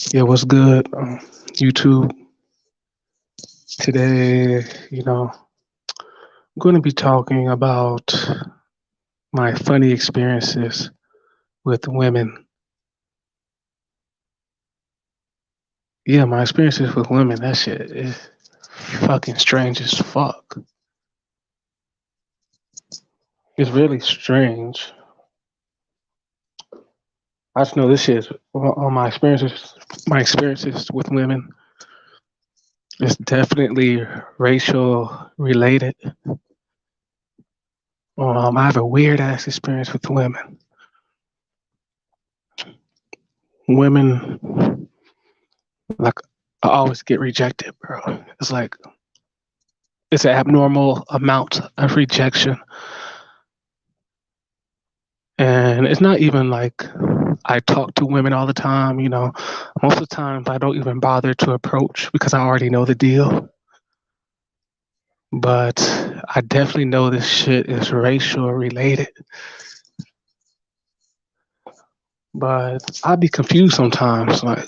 Yeah, what's good? YouTube. Today, I'm going to be talking about my funny experiences with women. Yeah, my experiences with women, that shit is fucking strange as fuck. It's really strange. I just know this shit is on my experiences with women. It's definitely racial related. I have a weird ass experience with women. Women, like, I always get rejected, bro. It's like it's an abnormal amount of rejection, and it's not even like I talk to women all the time. Most of the time I don't even bother to approach because I already know the deal. But I definitely know this shit is racial related. But I'd be confused sometimes. Like,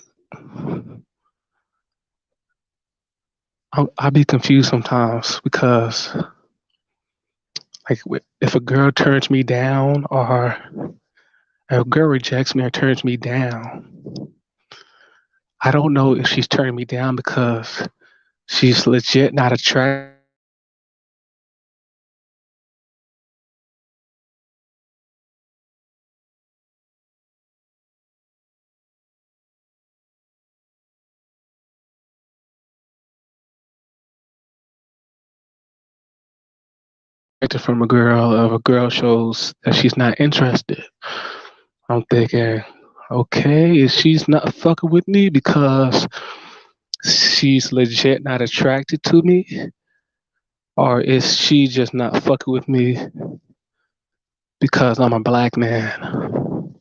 I'd be confused sometimes because, like, if a girl turns me down or if a girl rejects me or turns me down, I don't know if she's turning me down because she's legit not attracted from a girl, if a girl shows that she's not interested. I'm thinking, okay, is she's not fucking with me because she's legit not attracted to me? Or is she just not fucking with me because I'm a black man?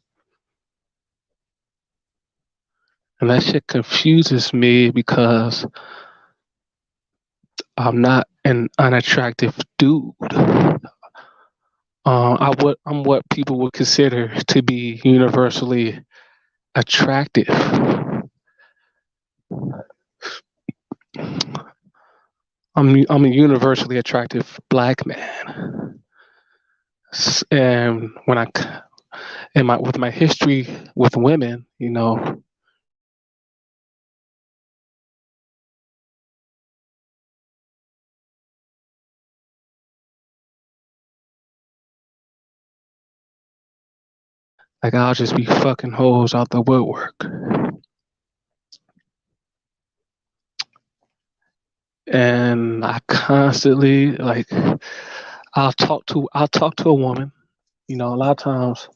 And that shit confuses me because I'm not an unattractive dude. I'm what people would consider to be universally attractive. I'm a universally attractive black man, and when I in my with my history with women, like I'll just be fucking hoes out the woodwork, and I constantly like I'll talk to a woman. A lot of times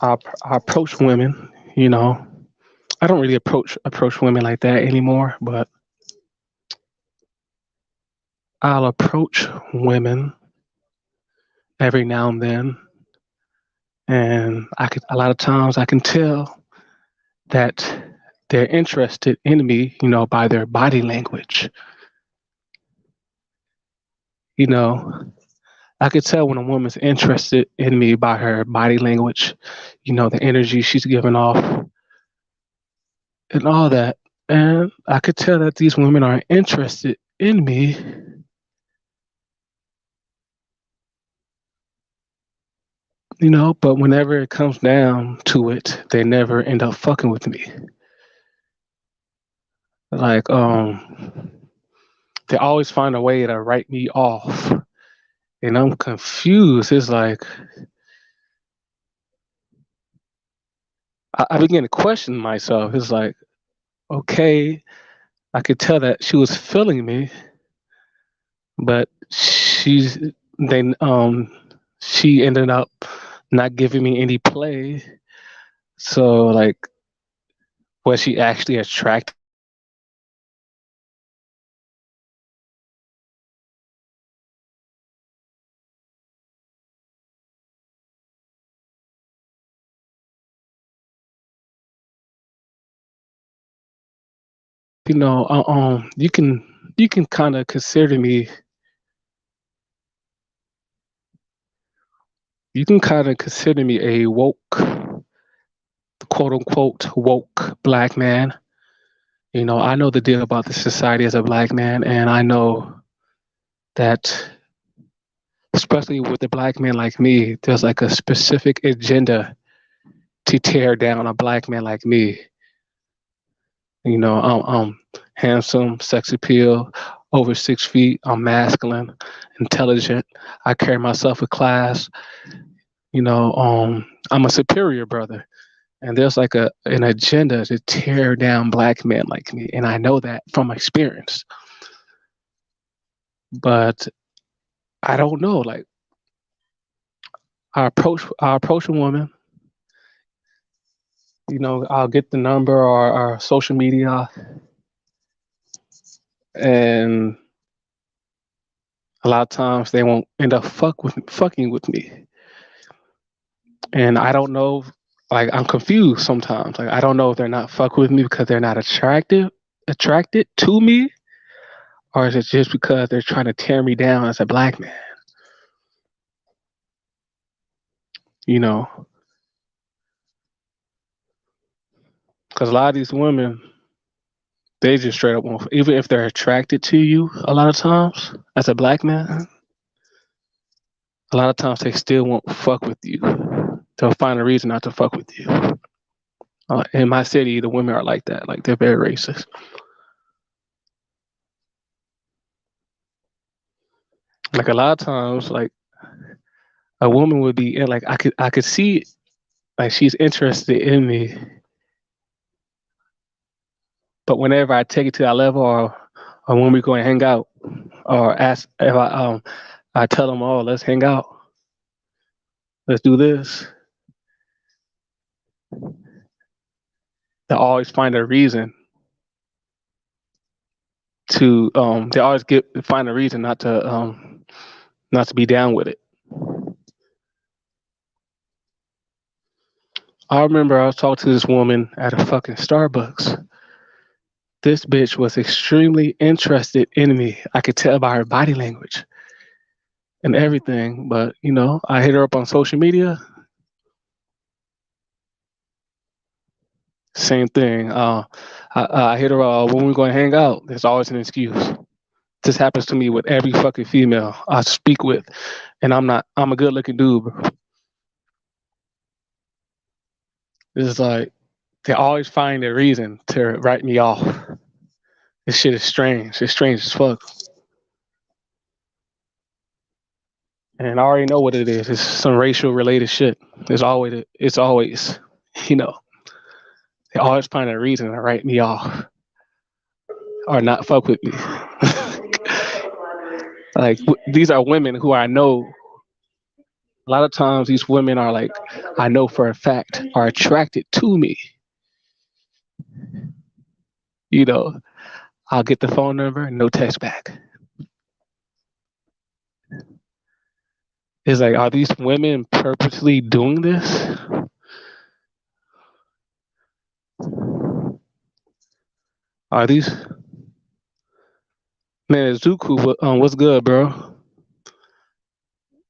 I approach women. I don't really approach women like that anymore, but I'll approach women every now and then, and a lot of times I can tell that they're interested in me, by their body language. You know, I could tell when a woman's interested in me by her body language, the energy she's giving off and all that. And I could tell that these women are interested in me, but whenever it comes down to it, they never end up fucking with me. Like, they always find a way to write me off. And I'm confused. It's like I begin to question myself. It's like, okay, I could tell that she was feeling me, but then she ended up not giving me any play. So like, was she actually attracted? You can kind of consider me. You can kind of consider me a woke quote unquote woke black man. You know, I know the deal about the society as a black man, and I know that, especially with a black man like me, there's like a specific agenda to tear down a black man like me. You know, I'm handsome, sex appeal, over 6 feet. I'm masculine, intelligent. I carry myself with class. You know, I'm a superior brother, and there's like an agenda to tear down black men like me, and I know that from experience. But I don't know. Like I approach a woman. You know, I'll get the number or social media, and a lot of times they won't end up fucking with me, and I don't know. Like I'm confused sometimes. Like I don't know if they're not fucking with me because they're not attracted to me, or is it just because they're trying to tear me down as a black man? You know, because a lot of these women, they just straight up won't. Even if they're attracted to you, a lot of times as a black man, a lot of times they still won't fuck with you. They'll find a reason not to fuck with you. In my city, the women are like that. Like they're very racist. Like a lot of times, like a woman would be in, like I could see like she's interested in me, but whenever I take it to that level, or when we go and hang out, or ask if I tell them, oh, let's hang out, let's do this. They always find a reason to they always find a reason not to be down with it. I remember I was talking to this woman at a fucking Starbucks. This bitch was extremely interested in me. I could tell by her body language and everything. But you know, I hit her up on social media. Same thing. I hit her when we're going to hang out. There's always an excuse. This happens to me with every fucking female I speak with, and I'm a good looking dude, bro. It's like they always find a reason to write me off. This shit is strange. It's strange as fuck. And I already know what it is. It's some racial related shit. It's always, you know, they always find a reason to write me off or not fuck with me. Like these are women who I know. A lot of times, these women are like, I know for a fact, are attracted to me. You know, I'll get the phone number, no text back. It's like, are these women purposely doing this? Are these man Zuku? What's good, bro?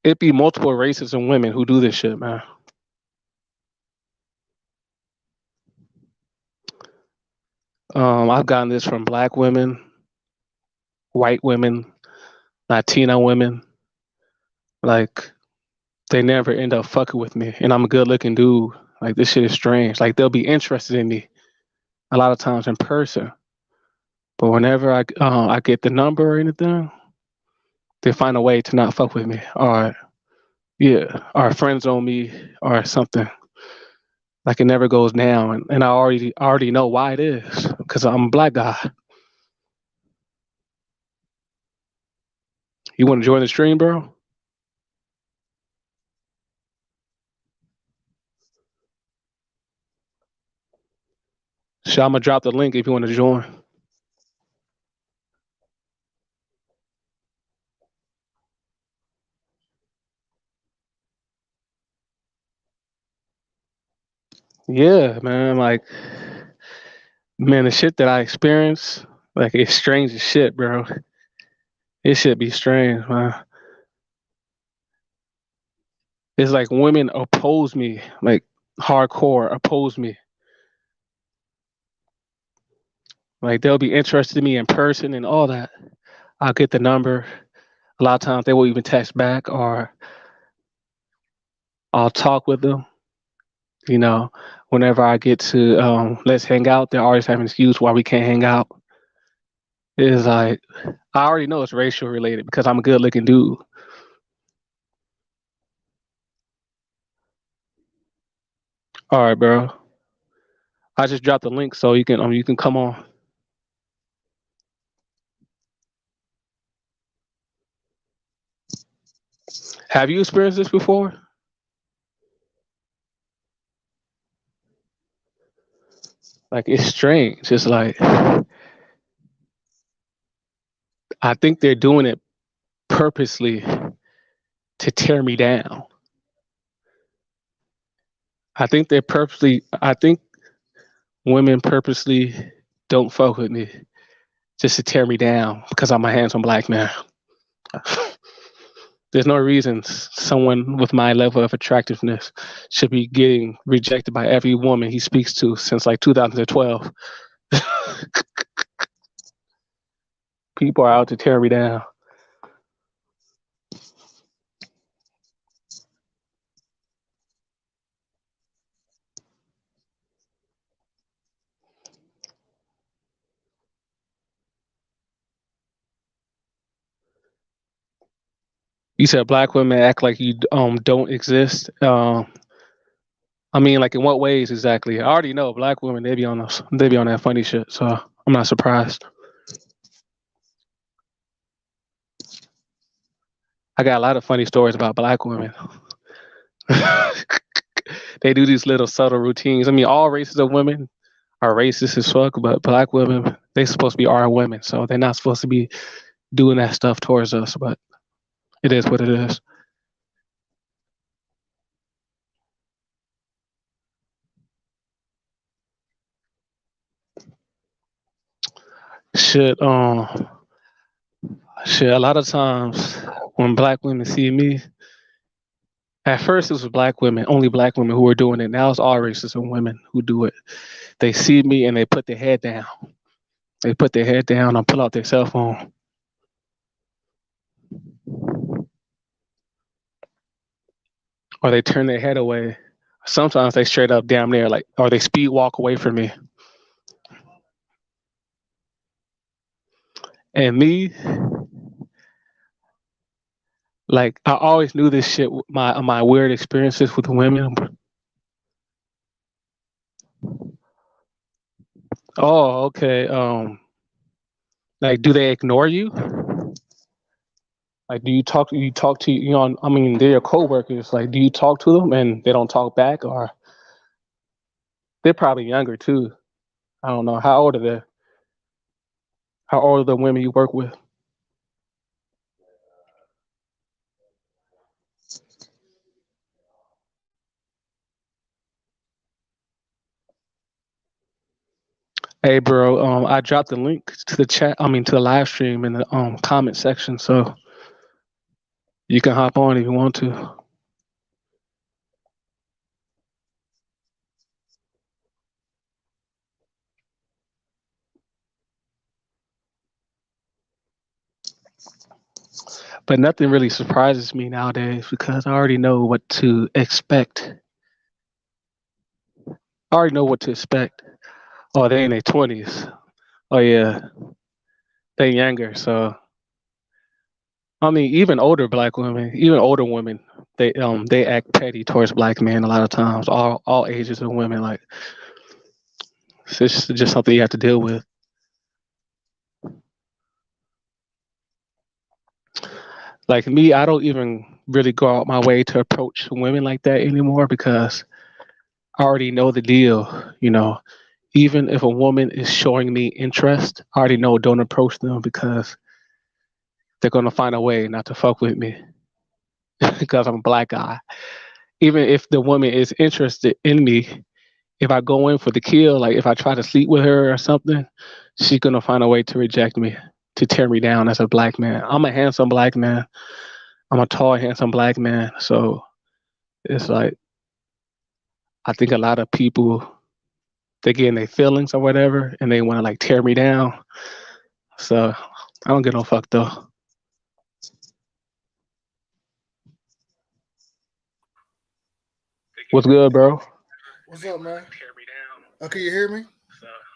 It be multiple races and women who do this shit, man. I've gotten this from black women, white women, Latina women. Like they never end up fucking with me, and I'm a good looking dude. Like this shit is strange. Like they'll be interested in me a lot of times in person, but whenever I get the number or anything, they find a way to not fuck with me, or yeah, or friends on me or something. Like it never goes down, and I already know why it is because I'm a black guy. You want to join the stream, bro? So I'm gonna drop the link if you want to join. Yeah, man. Like, man, the shit that I experience, like, it's strange as shit, bro. It should be strange, man. It's like women oppose me, like hardcore oppose me. Like they'll be interested in me in person and all that. I'll get the number. A lot of times they will even text back or I'll talk with them. You know, whenever I get to let's hang out, they always have an excuse why we can't hang out. It's like I already know it's racial related because I'm a good looking dude. All right, bro. I just dropped the link so you can come on. Have you experienced this before? Like it's strange. It's like I think they're doing it purposely to tear me down. I think women purposely don't fuck with me just to tear me down because I'm a handsome black man. There's no reason someone with my level of attractiveness should be getting rejected by every woman he speaks to since like 2012. People are out to tear me down. You said black women act like you don't exist. I mean, like in what ways exactly? I already know black women they be on that funny shit, so I'm not surprised. I got a lot of funny stories about black women. They do these little subtle routines. I mean, all races of women are racist as fuck, but black women they supposed to be our women, so they're not supposed to be doing that stuff towards us. But it is what it is. Shit, shit. A lot of times when black women see me, at first it was black women, only black women who were doing it. Now it's all races of women who do it. They see me and they put their head down. They put their head down and pull out their cell phone, or they turn their head away. Sometimes they straight up damn near like, or they speed walk away from me. And me, like I always knew this shit. My weird experiences with women. Oh, okay. Like, do they ignore you? Like, do you talk to you know? I mean, they're your coworkers. Like, do you talk to them and they don't talk back, or they're probably younger too? I don't know. How old are they? How old are the women you work with? Hey, bro. I dropped the link to the chat. I mean, to the live stream in the comment section, so you can hop on if you want to. But nothing really surprises me nowadays because I already know what to expect. I already know what to expect. Oh, they in their 20s. Oh yeah, they younger. So I mean, even older black women, even older women, they act petty towards black men a lot of times. All ages of women, like it's just something you have to deal with. Like me, I don't even really go out my way to approach women like that anymore because I already know the deal. You know, even if a woman is showing me interest, I already know don't approach them because they're gonna find a way not to fuck with me because I'm a black guy. Even if the woman is interested in me, if I go in for the kill, like if I try to sleep with her or something, she's gonna find a way to reject me, to tear me down as a black man. I'm a handsome black man. I'm a tall, handsome black man. So it's like I think a lot of people they get in their feelings or whatever, and they want to like tear me down. So I don't get no fuck though. What's good, bro? What's up, man? Oh, can you hear me?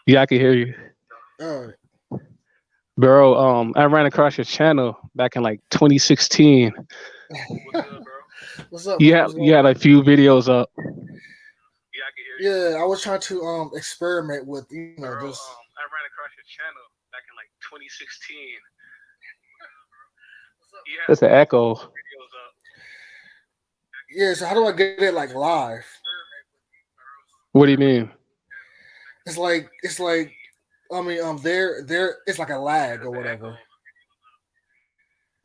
Yeah, I can hear you, All right. bro. I ran across your channel back in like 2016. What's up, man? Yeah, What's you going had on? a few videos up. Yeah, I was trying to experiment with just It's an echo. yeah. So how do I get it like live? What do you mean? It's like there it's like a lag or whatever.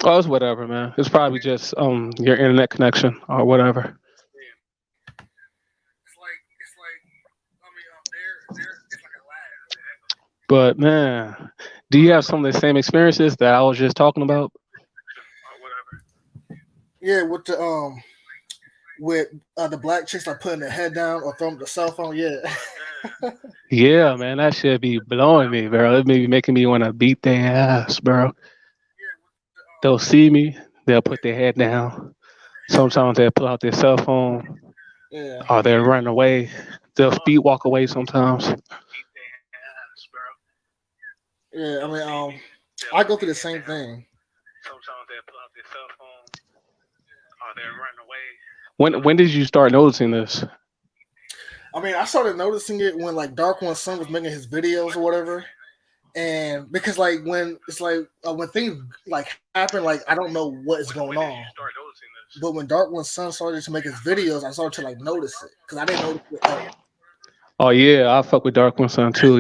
Oh, it's whatever, man. It's probably just your internet connection or whatever. But man, do you have some of the same experiences that I was just talking about? Yeah, with the black chicks like putting their head down or throwing the cell phone. Yeah, Yeah, man, that shit be blowing me, bro. It be making me want to beat their ass, bro. They'll see me, they'll put their head down. Sometimes they'll pull out their cell phone, yeah, or they'll run away. They'll speed walk away sometimes. yeah. I go through the same thing. When did you start noticing this? I started noticing it when like Dark One Sun was making his videos or whatever, and because like when it's like when things like happen, like I don't know what is going on. But when Dark One Sun started to make his videos, I started to like notice it because I didn't notice it ever. Oh yeah, I fuck with Dark One Sun too.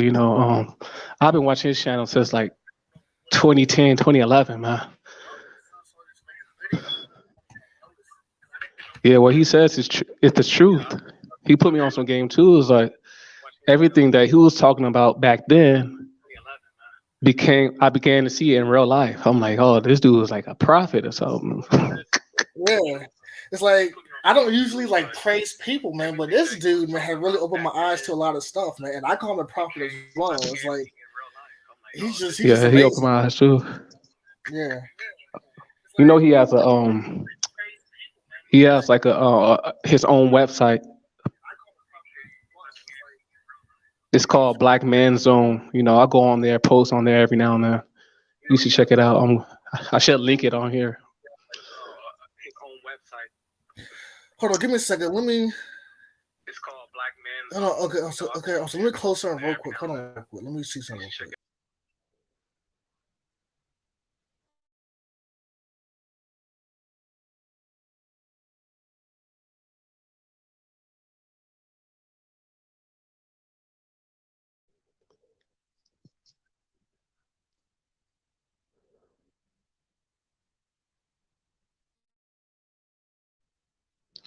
I've been watching his channel since like 2010, 2011, man. Yeah, what he says is the truth. He put me on some game too. It's like everything that he was talking about back then became I began to see it in real life. I'm like, oh, this dude is like a prophet or something. Yeah, it's like I don't usually like praise people, man, but this dude man had really opened my eyes to a lot of stuff, man, and I call him a prophet as well. It's like he's just Yeah, he amazing. opened my eyes too. Yeah, You know, he has like a his own website. It's called Black Man Zone. I go on there, post on there every now and then. You should check it out. I should link it on here. hold on, give me a second. Let me. Hold on, okay. So let me close something real quick. Hold on, real quick. Let me see something real quick.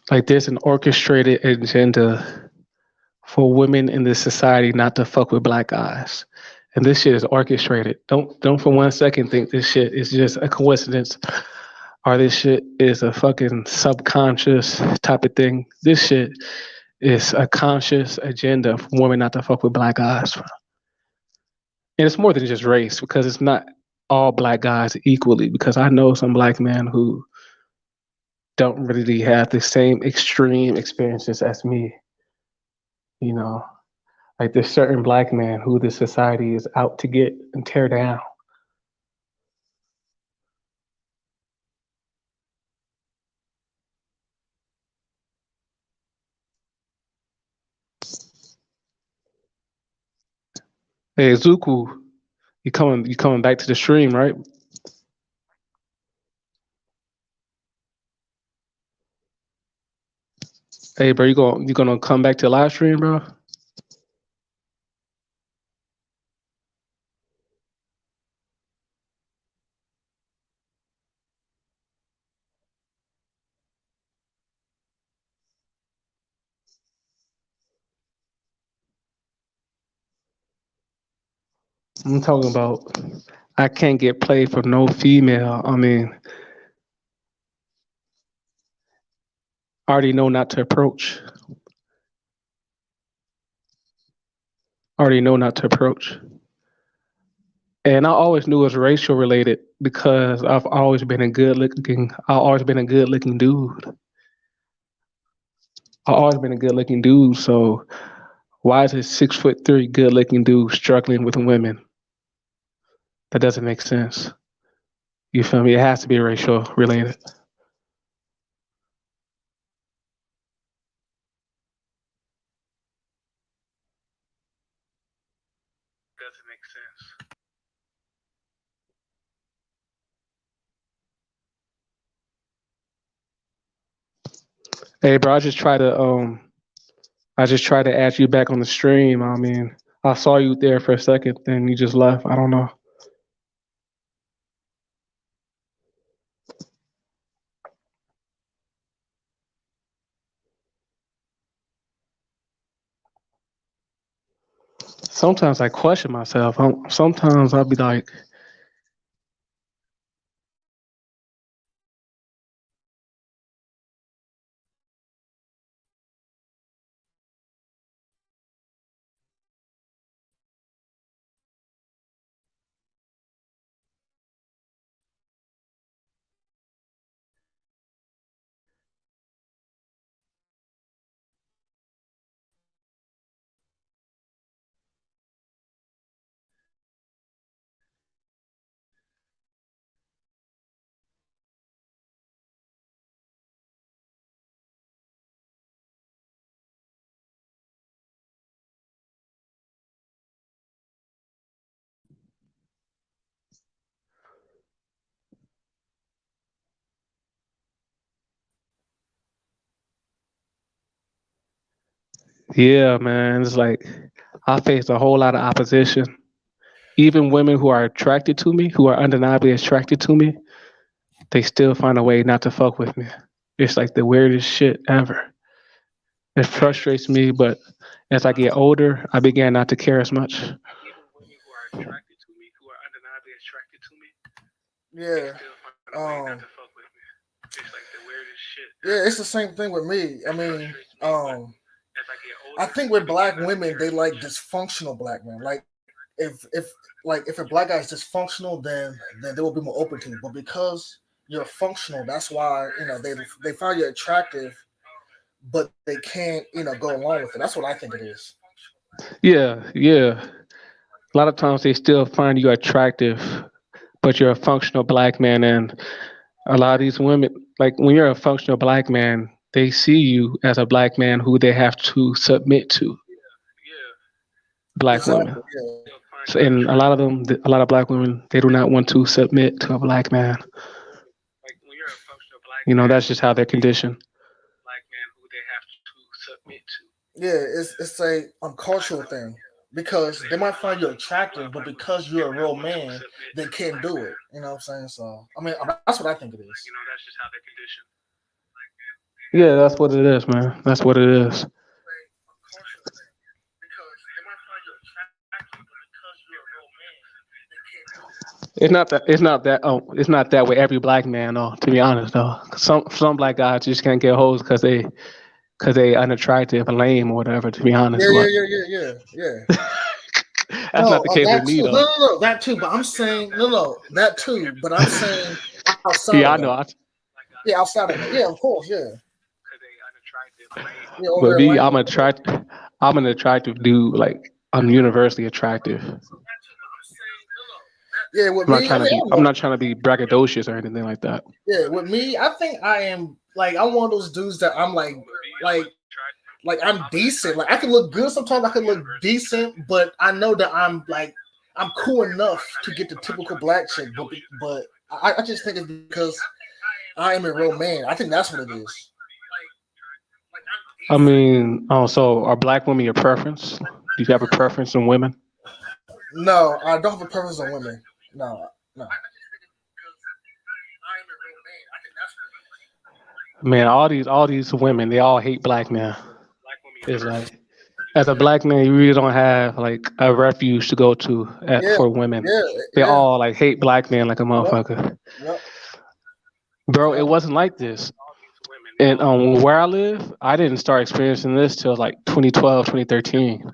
Like there's an orchestrated agenda for women in this society not to fuck with black guys. And this shit is orchestrated. Don't for 1 second think this shit is just a coincidence or this shit is a fucking subconscious type of thing. This shit is a conscious agenda for women not to fuck with black guys. And it's more than just race because it's not all black guys equally. Because I know some black men who don't really have the same extreme experiences as me. You know, like there's certain black men who this society is out to get and tear down. Hey Zuku, you coming back to the stream, right? Hey bro, you gonna come back to live stream, bro? I'm talking about I can't get played for no female. I mean, I already know not to approach. I already know not to approach. And I always knew it was racial related because I've always been a good looking dude. I've always been a good looking dude. So why is a 6'3" good looking dude struggling with women? That doesn't make sense. You feel me? It has to be racial related. Doesn't make sense. Hey, bro, I just tried to add you back on the stream. I mean, I saw you there for a second, then you just left. I don't know. Sometimes I question myself. Sometimes I'll be like, yeah, man, it's like I face a whole lot of opposition. Even women who are attracted to me, who are undeniably attracted to me, they still find a way not to fuck with me. It's like the weirdest shit ever. It frustrates me, but as I get older, I began not to care as much. Even women who are attracted to me, who are undeniably attracted to me, they Yeah. still find a way not to Um. fuck with me. It's like the weirdest shit Yeah, ever. it's the same thing with me. It I mean, frustrates me, but as I get I older, think I with began black not to women, care they as like much. dysfunctional black men. Like if a black guy is dysfunctional, then they will be more open to you. But because you're functional, that's why they find you attractive, but they can't go along with it. That's what I think it is. Yeah, yeah. A lot of times they still find you attractive, but you're a functional black man, and a lot of these women, like when you're a functional black man, they see you as a black man who they have to submit to. Black women. Exactly. Yeah. So, and a lot of them, a lot of black women, they do not want to submit to a black man. Like when you're a functional black man, Yeah. that's just how they're conditioned. Black man who they have to submit to. Yeah, it's a cultural thing because they might find you attractive, but because you're a real man, they can't do it. You know what I'm saying? So I mean, that's what I think it is. That's just how they're conditioned. Yeah, that's what it is, man. That's what it is. It's not that with every black man though. To be honest though, some black guys just can't get hoes because they unattractive and lame or whatever. To be honest, Yeah, yeah, but yeah, yeah, yeah, yeah. that's not the case with That me too. though. No, that too. But I'm saying no, that too. But I'm saying outside of Yeah, I that. know. Yeah, outside of that. Yeah, of course. Yeah, yeah. Over But there, me, like I'm an attractive dude. Like I'm universally attractive. yeah. With me, I mean, I don't I'm know. not trying to be braggadocious or anything like that. Yeah, with me, I think I am like I'm one of those dudes that I'm like like I'm decent. Like I can look good sometimes. I can look decent, but I know that I'm cool enough to get the typical black chick. But I just think it's because I am a real man. I think that's what it is. I mean, oh, so are black women your preference? Do you have a preference in women? No, I don't have a preference on women. No, no. Man, all these women, they all hate black men. It's like as a black man, you really don't have like a refuge to go to Yeah, for women. yeah, They yeah. all like hate black men like a Yep, motherfucker. yep, Bro, it yep. wasn't like this. And where I live, I didn't start experiencing this till like 2012, 2013.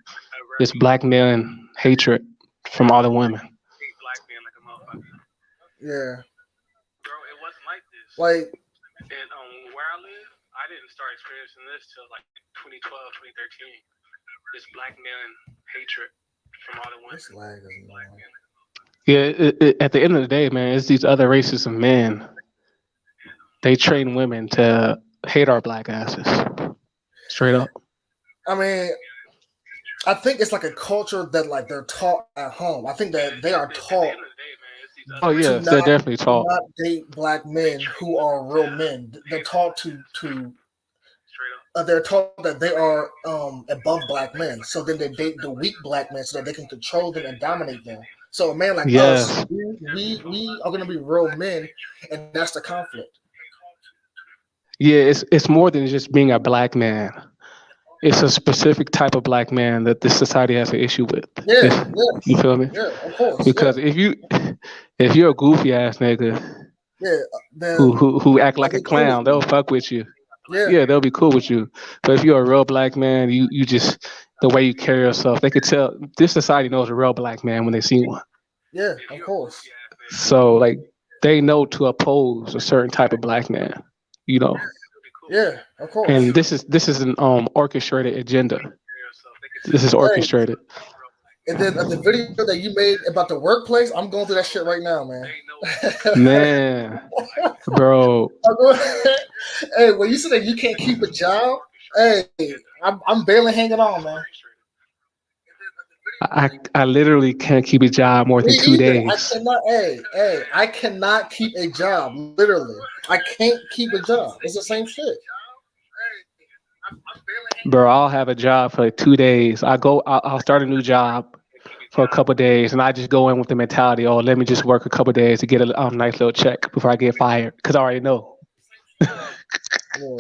this black man hatred from all the women. Yeah, like this lag is annoying. Yeah, at the end of the day, man, it's these other races of men. They train women to hate our black asses. Straight up. I mean, I think it's like a culture that like they're taught at home. I think that they are taught Oh to yeah, they're not definitely tall. date black men who are real men. They're taught to they're taught that they are above black men. So then they date the weak black men so that they can control them and dominate them. So a man like us, Yes. we are gonna be real men, and that's the conflict. Yeah, it's more than just being a black man. It's a specific type of black man that this society has an issue with. Yeah, It's, you yes, feel me? yeah, of course, yeah, Because if you're a goofy ass nigga yeah. who Then who act they'll like a be cool with clown, they'll you. fuck with you. Yeah, Yeah, they'll be cool with you. But if you're a real black man, you just the way you carry yourself, they could tell this society knows a real black man when they see one. yeah, of course. So like they know to oppose a certain type of black man, you know. Yeah, of And course. this is an orchestrated agenda. This is Hey, orchestrated. and then the video that you made about the workplace, I'm going through that shit right now, man. Man, bro, Hey, when you said that you can't keep a job, hey, I'm barely hanging on, man. I literally can't keep a job more Me than two either. I days. cannot. Hey, I cannot keep a job. Literally, I can't keep a job. It's the same shit. Bro, I'll have a job for like 2 days. I'll start a new job for a couple of days, and I just go in with the mentality, oh, let me just work a couple of days to get a nice little check before I get fired, because I already know. Yeah.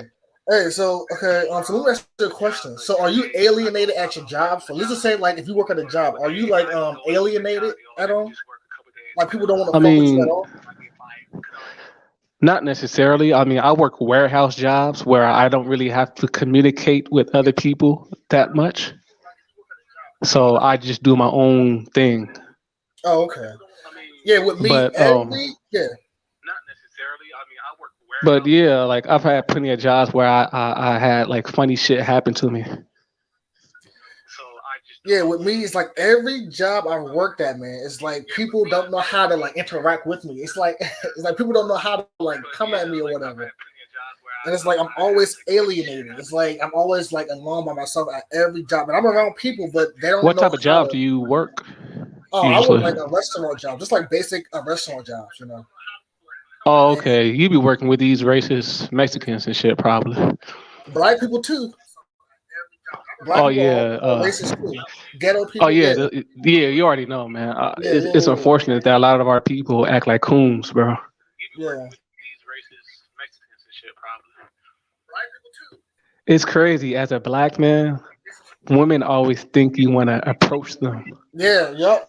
Hey, so okay, so let me ask you a question. So, are you alienated at your job? So, let's just say, like, if you work at a job, are you like alienated at all? Like, people don't want I to fuck with you at mean, all? not necessarily. I mean, I work warehouse jobs where I don't really have to communicate with other people that much. So I just do my own thing. Oh, okay. Yeah, with me, But yeah, but yeah, like I've had plenty of jobs where I had like funny shit happen to me. yeah, with me, it's like every job I worked at, man. It's like people don't know how to like interact with me. It's like it's like people don't know how to like come at me or whatever. And it's like I'm always alienated. It's like I'm always like alone by myself at every job. And I'm around people, but they don't What know type of how job to. do you work Oh, I work usually? like a restaurant job, just like basic restaurant jobs, you know. Oh, And okay. You be working with these racist Mexicans and shit, probably. black people too. Black Oh people yeah. are racist too. Ghetto Oh people, yeah. yeah, Yeah. You already know, man. yeah, It's yeah, unfortunate that a lot of our people act like coons, bro. yeah, yeah. It's crazy. As a black man, women always think you want to approach them. Yeah, yep,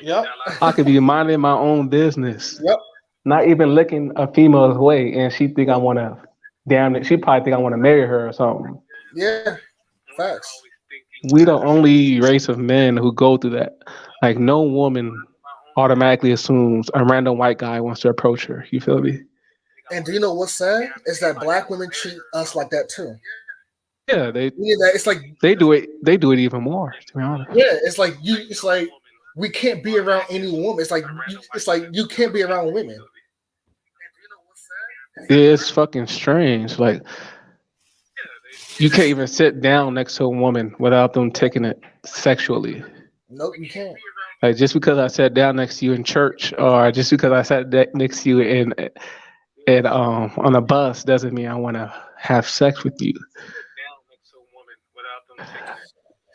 yep, I could be minding my own business, yep, not even looking a female's way, and she think I want to. Damn it, she probably think I want to marry her or something. yeah. Facts. We the only race of men who go through that. Like no woman automatically assumes a random white guy wants to approach her. You feel me? And do you know what's sad? Is that black women treat us like that too. Yeah, they We need that. It's like they do it. They do it even more. To be honest, yeah, it's like you. It's like we can't be around any woman. It's like you can't be around women. it's fucking strange. Like you can't even sit down next to a woman without them taking it sexually. Nope, you can't. Like just because I sat down next to you in church, or just because I sat next to you in on a bus, doesn't mean I want to have sex with you.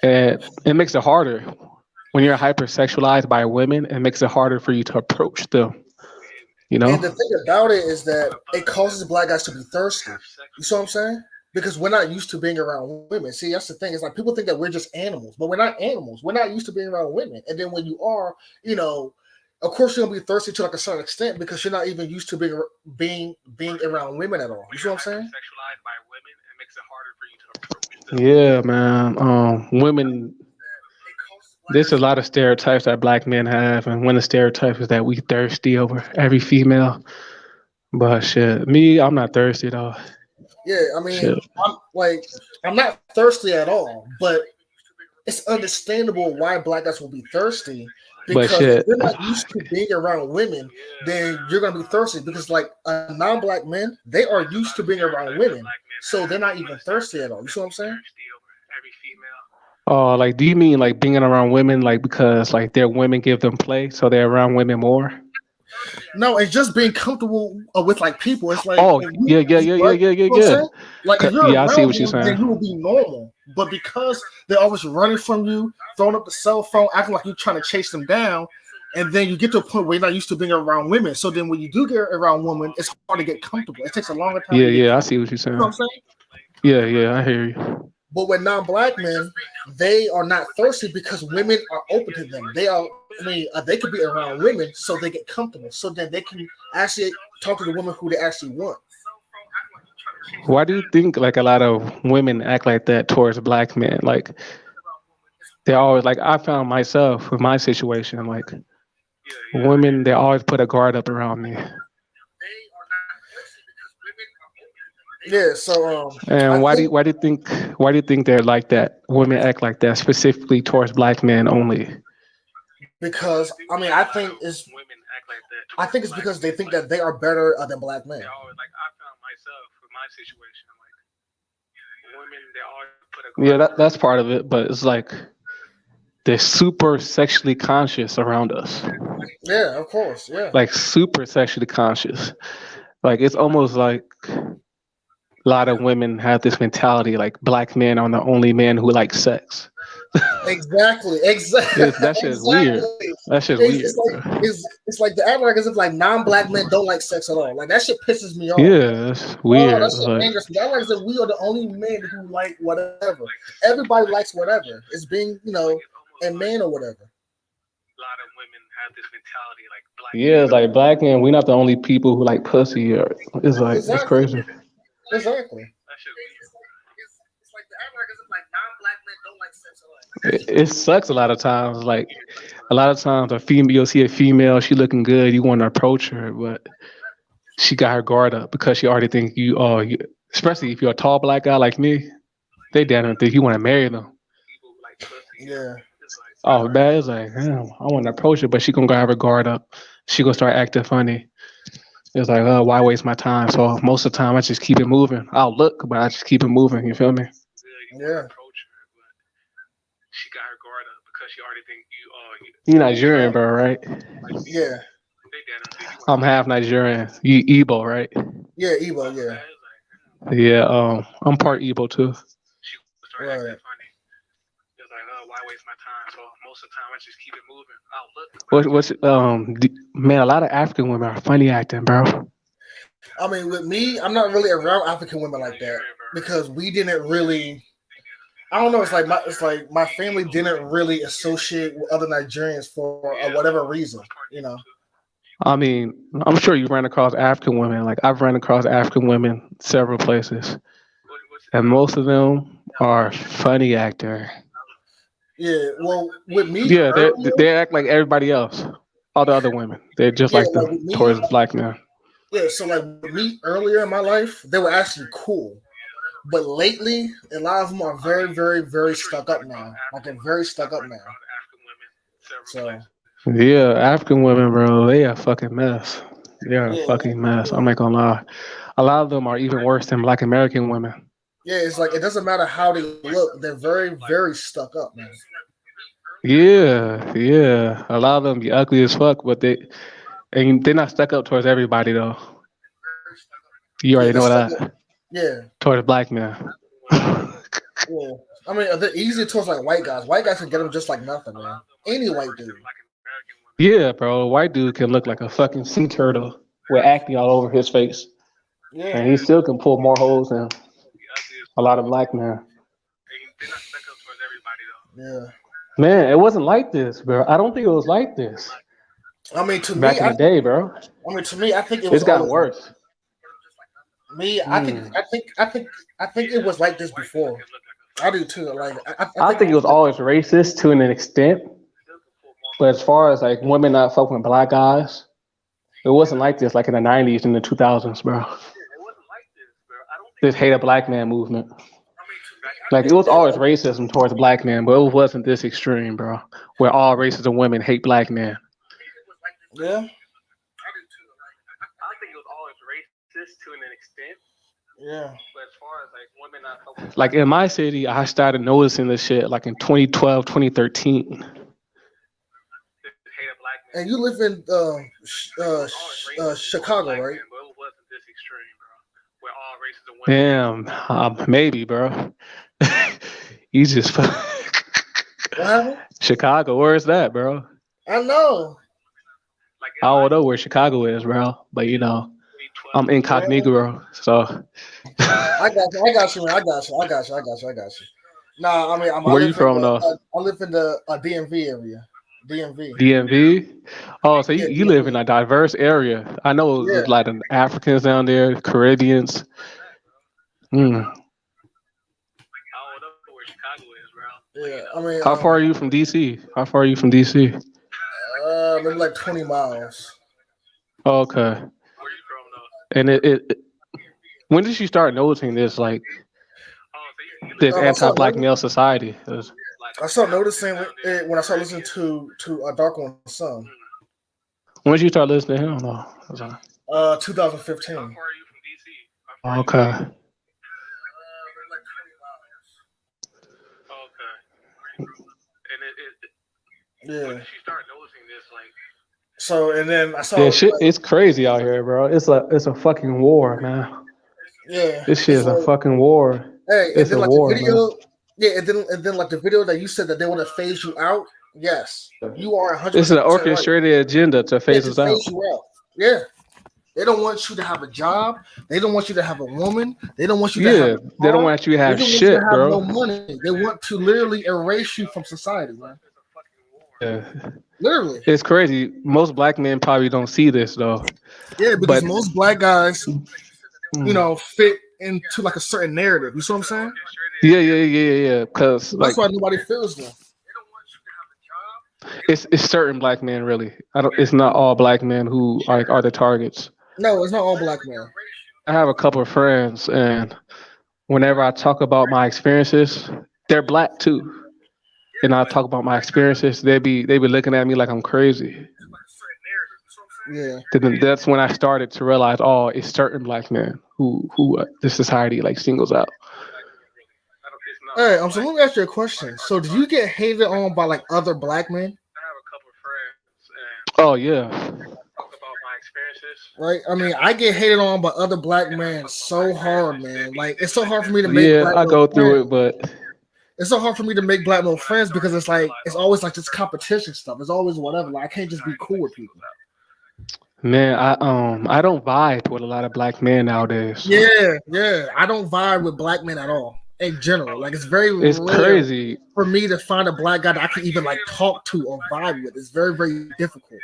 And it makes it harder when you're hypersexualized by women. It makes it harder for you to approach them. You And know? the thing about it is that it causes black guys to be thirsty. You see what I'm saying? Because we're not used to being around women. See, that's the thing. It's like people think that we're just animals, but we're not animals. We're not used to being around women. And then when you are, you know, of course you're gonna be thirsty to like a certain extent because you're not even used to being around women at all. You see what I'm saying? Yeah, man. Women. There's a lot of stereotypes that black men have, and one of the stereotypes is that we thirsty over every female. But shit, me, I'm not thirsty though. Yeah, I mean, Shit, I'm not thirsty at all, but it's understandable why black guys will be thirsty but because if shit, you're not used to being around women, then you're gonna be thirsty because like non-black men, they are used to being around women, so they're not even thirsty at all. You see what I'm saying? oh, like, do you mean like being around women, like because like their women give them play, so they're around women more? No, it's just being comfortable with like people. It's like Oh, if yeah, yeah, you yeah, yeah, right, yeah, you yeah, know what I'm yeah. saying? Like if you're Yeah, I see around what you're them, then saying. you will be normal. But because they're always running from you, throwing up the cell phone, acting like you're trying to chase them down, and then you get to a point where you're not used to being around women. So then when you do get around women, it's hard to get comfortable. It takes a longer time to Yeah, get yeah, I comfortable. see what you're You know what saying. I'm saying? Yeah, yeah, I hear you. But with non-black men, they are not thirsty because women are open to them. They are, I mean, they could be around women, so they get comfortable. So then they can actually talk to the woman who they actually want. Why do you think like a lot of women act like that towards black men? Like they always like I found myself with my situation, like women they always put a guard up around me. Yeah. So I And think why do you think they're like that? Women act like that specifically towards black men only. because I think it's because they think that they are better than black men. Yeah, that's part of it, but it's like they're super sexually conscious around us. Yeah, of course. Yeah. Like super sexually conscious. Like it's almost like a lot of women have this mentality like black men are the only men who like sex. Exactly. Exactly. That shit is weird. Exactly. That shit's It's weird, like bro. it's like the act like as if like non-black men don't like sex at all. Like that shit pisses me off. Yeah, it's Oh, weird. that It's shit like angers me. That like that we are the only men who like whatever. Everybody likes whatever. It's being, a man or whatever. yeah, it's like black men, we're not the only people who like pussy. Or, it's like it's Exactly. crazy. Exactly. It sucks a lot of times. Like a lot of times, a female you'll see a female, she looking good, you want to approach her, but she got her guard up because she already think you. Oh, especially if you're a tall black guy like me, they damn think you want to marry them. Yeah. Oh, bad. It's like, damn, I want to approach her, but she gonna go have her guard up. She gonna start acting funny. It's like, oh, why waste my time? So most of the time, I just keep it moving. I'll look, but I just keep it moving. You feel me? Yeah. You Nigerian, bro, right? Yeah. I'm half Nigerian. You Igbo, right? Yeah. Evo. Yeah. Yeah, I'm part Igbo too. Right. Man, a lot of African women are funny acting, bro. I mean, with me, I'm not really around African women like that because we didn't really. I don't know. It's like my family didn't really associate with other Nigerians for whatever reason. You know. I mean, I'm sure you ran across African women. Like I've run across African women several places, and most of them are funny actor. Yeah. Well, with me Yeah, earlier. they act like everybody else. All the other women, they're just Yeah, like like with them me. towards black men. Yeah. So like with me earlier in my life, they were actually cool. But lately, a lot of them are very, very, very stuck up now. Like they're very stuck up now. So Yeah, African women, bro, they a fucking mess. They are a yeah, fucking mess. yeah, I'm not gonna lie. A lot of them are even worse than black American women. yeah. It's like it doesn't matter how they look; they're very, very stuck up, man. Yeah, yeah. A lot of them be ugly as fuck, but they're not stuck up towards everybody though. You Yeah, already they're know stuck up. that Yeah, towards black men. yeah. I mean, they're easier towards like white guys. White guys can get them just like nothing, man. Any white dude. Yeah, bro. A white dude can look like a fucking sea turtle with acne all over his face, Yeah, and he still can pull more holes than a lot of black men. yeah. Man, it wasn't like this, bro. I don't think it was like this I mean, to me, back in the day, bro. I think it was It's gotten always like worse. me. Mm. I think it was like this before. I do too. Like I I think it think it was was like always racist to an extent. But as far as like women not fucking with black guys, it wasn't like this like in the '90s and the 2000s, bro. This hate a black man movement. Like it was always racism towards black men, but it wasn't this extreme, bro. Where all races of women hate black men. Yeah. Yeah. Like in my city, I started noticing this shit like in 2012, 2013. And you live in Chicago, right? Damn, maybe, bro. You just What happened? Chicago. Where's that, bro? I know. I don't know where Chicago is, bro. But you know, I'm Yeah. incognito, so. I got you. I got you, man. I got you. I got you. I got you. I got you. Nah, I mean, I Where you live in from, the though? DMV area. DMV. DMV. Oh, so Yeah, you live in DMV. a diverse area. I know Yeah. there's a lot of Africans down there, Caribbeans. Hmm. Yeah. I mean, How far are you from DC? How far are you from DC? maybe like 20 miles. Oh, okay. And when did you start noticing this, like this I started anti-black noticing. male society? I started noticing it when I started listening to Dark One Sun. When did you start listening to him? No. 2015. Okay. Yeah. So and then I Yeah, saw shit. like, It's crazy out here, bro. It's a fucking war, man. yeah, This shit it's is a like, fucking war. hey, and It's then a like the war, man. video, yeah, and then like the video that you said that they want to phase you out. Yes, you are It's an 100% right. orchestrated agenda to Yeah, phase to us out. phase you out. Yeah, they don't want you to have a job. They don't want you to have a woman. They don't want you to have Yeah, a they don't car. want you to They have don't want you to shit, have bro. no money. They want to literally erase you from society, man. Yeah. Literally. It's crazy. Most black men probably don't see this though. Yeah, because But most black guys, mm, fit into like a certain narrative. You see what I'm saying? yeah. Cause So that's like why nobody feels them. it's certain black men really. I don't. It's not all black men who are the targets. No, it's not all black men. I have a couple of friends, and whenever I talk about my experiences, they're black too. And I talk about my experiences, they be looking at me like I'm crazy. Yeah. Then that's when I started to realize, oh, it's certain black men who this society like singles out. Hey, so let me ask you a question. So, did you get hated on by like other black men? Oh yeah, Right? I mean, I get hated on by other black men so hard, man. Like, it's so hard for me to make yeah. black I male go through it, friends. but It's so hard for me to make black male friends because it's like it's always like this competition stuff. It's always whatever. Like, I can't just be cool with people. man, I don't vibe with a lot of black men nowadays. Yeah. I don't vibe with black men at all in general. Like, it's very It's rare crazy. for me to find a black guy that I can even like talk to or vibe with. It's very, very difficult.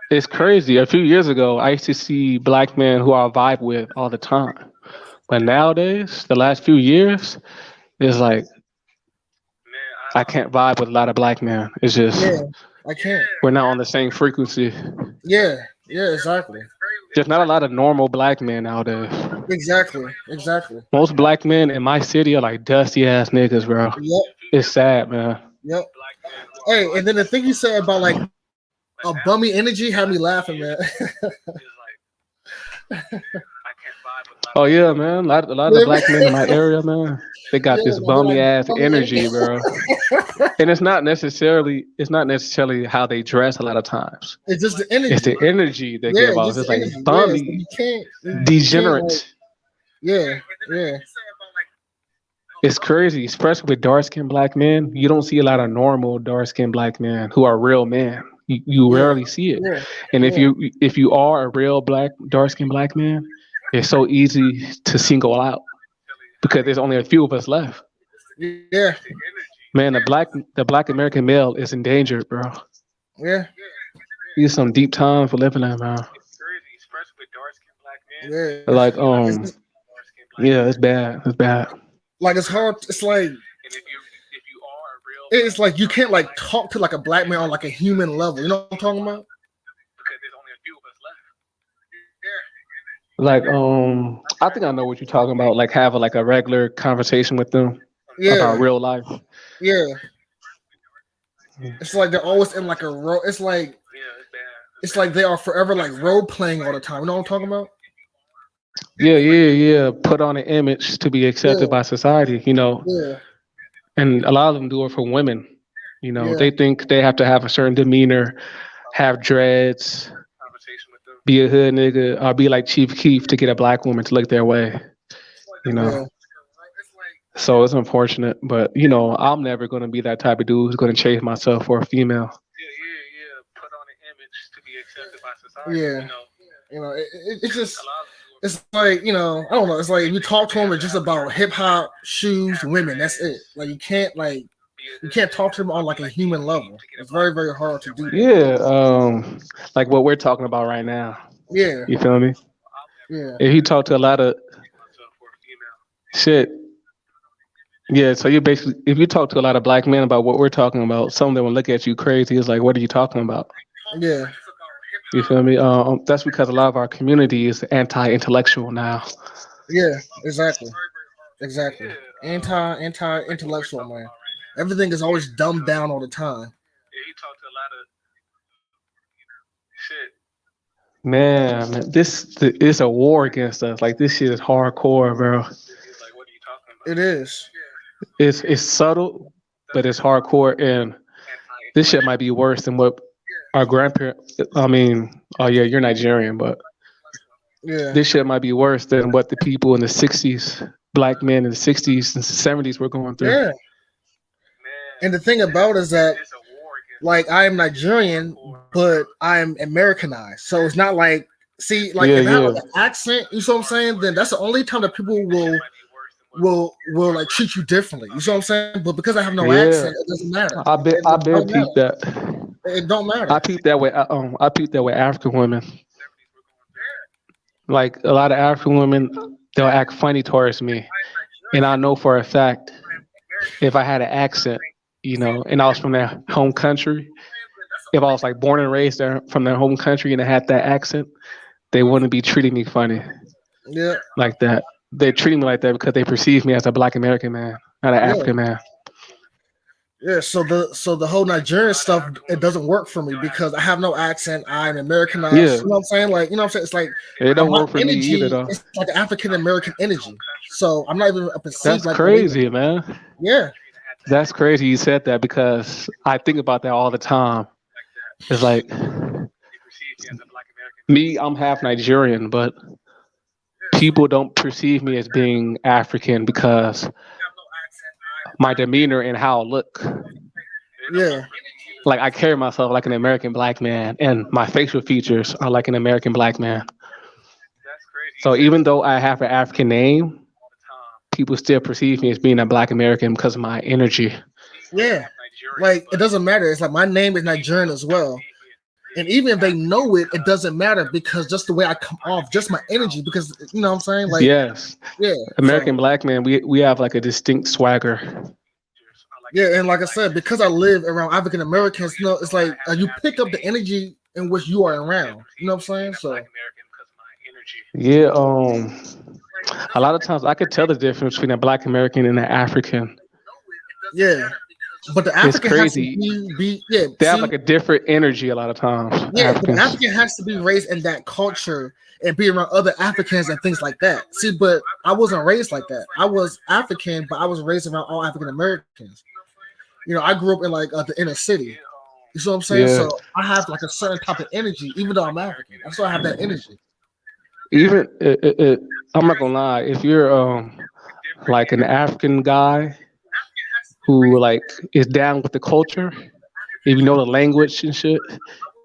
It's crazy. A few years ago, I used to see black men who I vibe with all the time, but nowadays, the last few years, it's like I can't vibe with a lot of black men. It's just Yeah, I can't. we're not on the same frequency. Yeah, exactly. There's not a lot of normal black men nowadays. Exactly. Most black men in my city are like dusty ass niggas, bro. Yep, It's sad, man. yep. Hey, and then the thing you said about like a bummy energy had me laughing, man. Oh yeah, man. A lot of the Yeah, black men in my area, man, they got this man, they're bummy like ass bummy energy. energy, bro. And it's not necessarily how they dress a lot of times. It's just the It's energy. the energy they Yeah, give off. just It's the like energy. Yeah, so bummy, you can't like degenerate. yeah, yeah. It's crazy, especially with dark skinned black men. You don't see a lot of normal dark skinned black men who are real men. You Yeah, rarely see it. yeah, And if yeah, you are a real dark skinned black man, it's so easy to single out because there's only a few of us left. yeah, Man, the black American male is endangered, bro. yeah, These some deep times for living in, man. yeah. Like It's just, yeah, it's bad. It's bad. like it's hard. It's like it's like you can't like talk to like a black man on like a human level. You know what I'm talking about? Like, I think I know what you're talking about. Like, having like a regular conversation with them about Yeah, real life. yeah. It's like they're always in like a role. It's like they are forever like role playing all the time. You know what I'm talking about? Yeah, yeah, yeah. Put on an image to be accepted Yeah, by society, yeah, and a lot of them do it for women. yeah, They think they have to have a certain demeanor, have dreads, be a hood nigga, or be like Chief Keef to get a black woman to look their way, you know. yeah, So it's unfortunate, but I'm never gonna be that type of dude who's gonna change myself for a female. yeah. It's just it's like I don't know. It's like if you talk to them, it's just about hip hop, shoes, women. That's it. Like you can't talk to them on like a human level. It's very very hard to do that. Yeah, like what we're talking about right now. Yeah, You feel me? yeah, If you talk to a lot of shit, yeah. So you basically, if you talk to a lot of black men about what we're talking about, some of them will look at you crazy. It's like, what are you talking about? yeah, You feel me? That's because a lot of our community is anti-intellectual now. yeah. Exactly, exactly. Anti intellectual man. Everything is always dumbed down all the time. Man, this is a war against us. Like this shit is hardcore, bro. It is. It's subtle, but it's hardcore, and this shit might be worse than what our grandparents. I mean, oh yeah, you're Nigerian, but Yeah, this shit might be worse than what the people in the '60s, black men in the '60s and '70s were going through. yeah. And the thing about it is that like I am Nigerian, but I'm Americanized. So it's not like see like Yeah, if I have like yeah, an accent, you see what I'm saying? Then that's the only time that people will like treat you differently. You see what I'm saying? But because I have no yeah. accent, it doesn't matter. I It been don't matter. peeped that. It don't I matter. peeped that way. I peeped that with African women. Like a lot of African women, they'll act funny towards me, and I know for a fact if I had an accent, and I was from their home country, if I was like born and raised there from their home country and I had that accent, they wouldn't be treating me funny Yeah, like that. They treat me like that because they perceive me as a black American man, not an yeah. African man. Yeah, so the whole Nigerian stuff it doesn't work for me because I have no accent. I'm Americanized. Yeah, You know what I'm saying? Like you know what I'm saying? It's like it don't my work for me either energy though. is like African American energy. So I'm not even perceived That's like that either. crazy, man. Yeah, That's crazy you said that because I think about that all the time. It's like me, I'm half Nigerian, but people don't perceive me as being African because my demeanor and how I look. yeah, Like I carry myself like an American black man, and my facial features are like an American black man. So even though I have an African name, people still perceive me as being a black American because of my energy. yeah. Like it doesn't matter. It's like my name is Nigerian as well. And even if they know it, it doesn't matter because just the way I come off, just my energy, because you know what I'm saying? Like, Yes, yeah. So American black man, we have like a distinct swagger. yeah, and like I said, because I live around African Americans, it's like you pick up the energy in which you are around. You know what I'm saying? So Yeah, a lot of times I could tell the difference between a black American and an African. yeah, but the It's African has to crazy. be yeah. They have See, like a different energy a lot of times, yeah, but the Africans. African has to be raised in that culture and be around other Africans and things like that. See, but I wasn't raised like that. I was African, but I was raised around all African Americans. I grew up in like the inner city. You see what I'm saying? Yeah. So I have like a certain type of energy, even though I'm African. I still have that energy. Even I'm not gonna lie, if you're like an African guy who like is down with the culture, if you know the language and shit,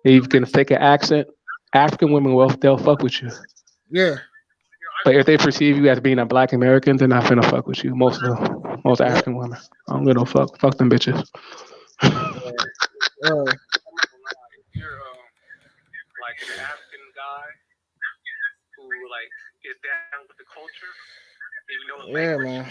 if you can fake an accent, African women will they'll fuck with you. Yeah, But if they perceive you as being a black American, they're not finna fuck with you. Most yeah. African women. I don't give no fuck. Fuck them bitches. Uh, yeah, man.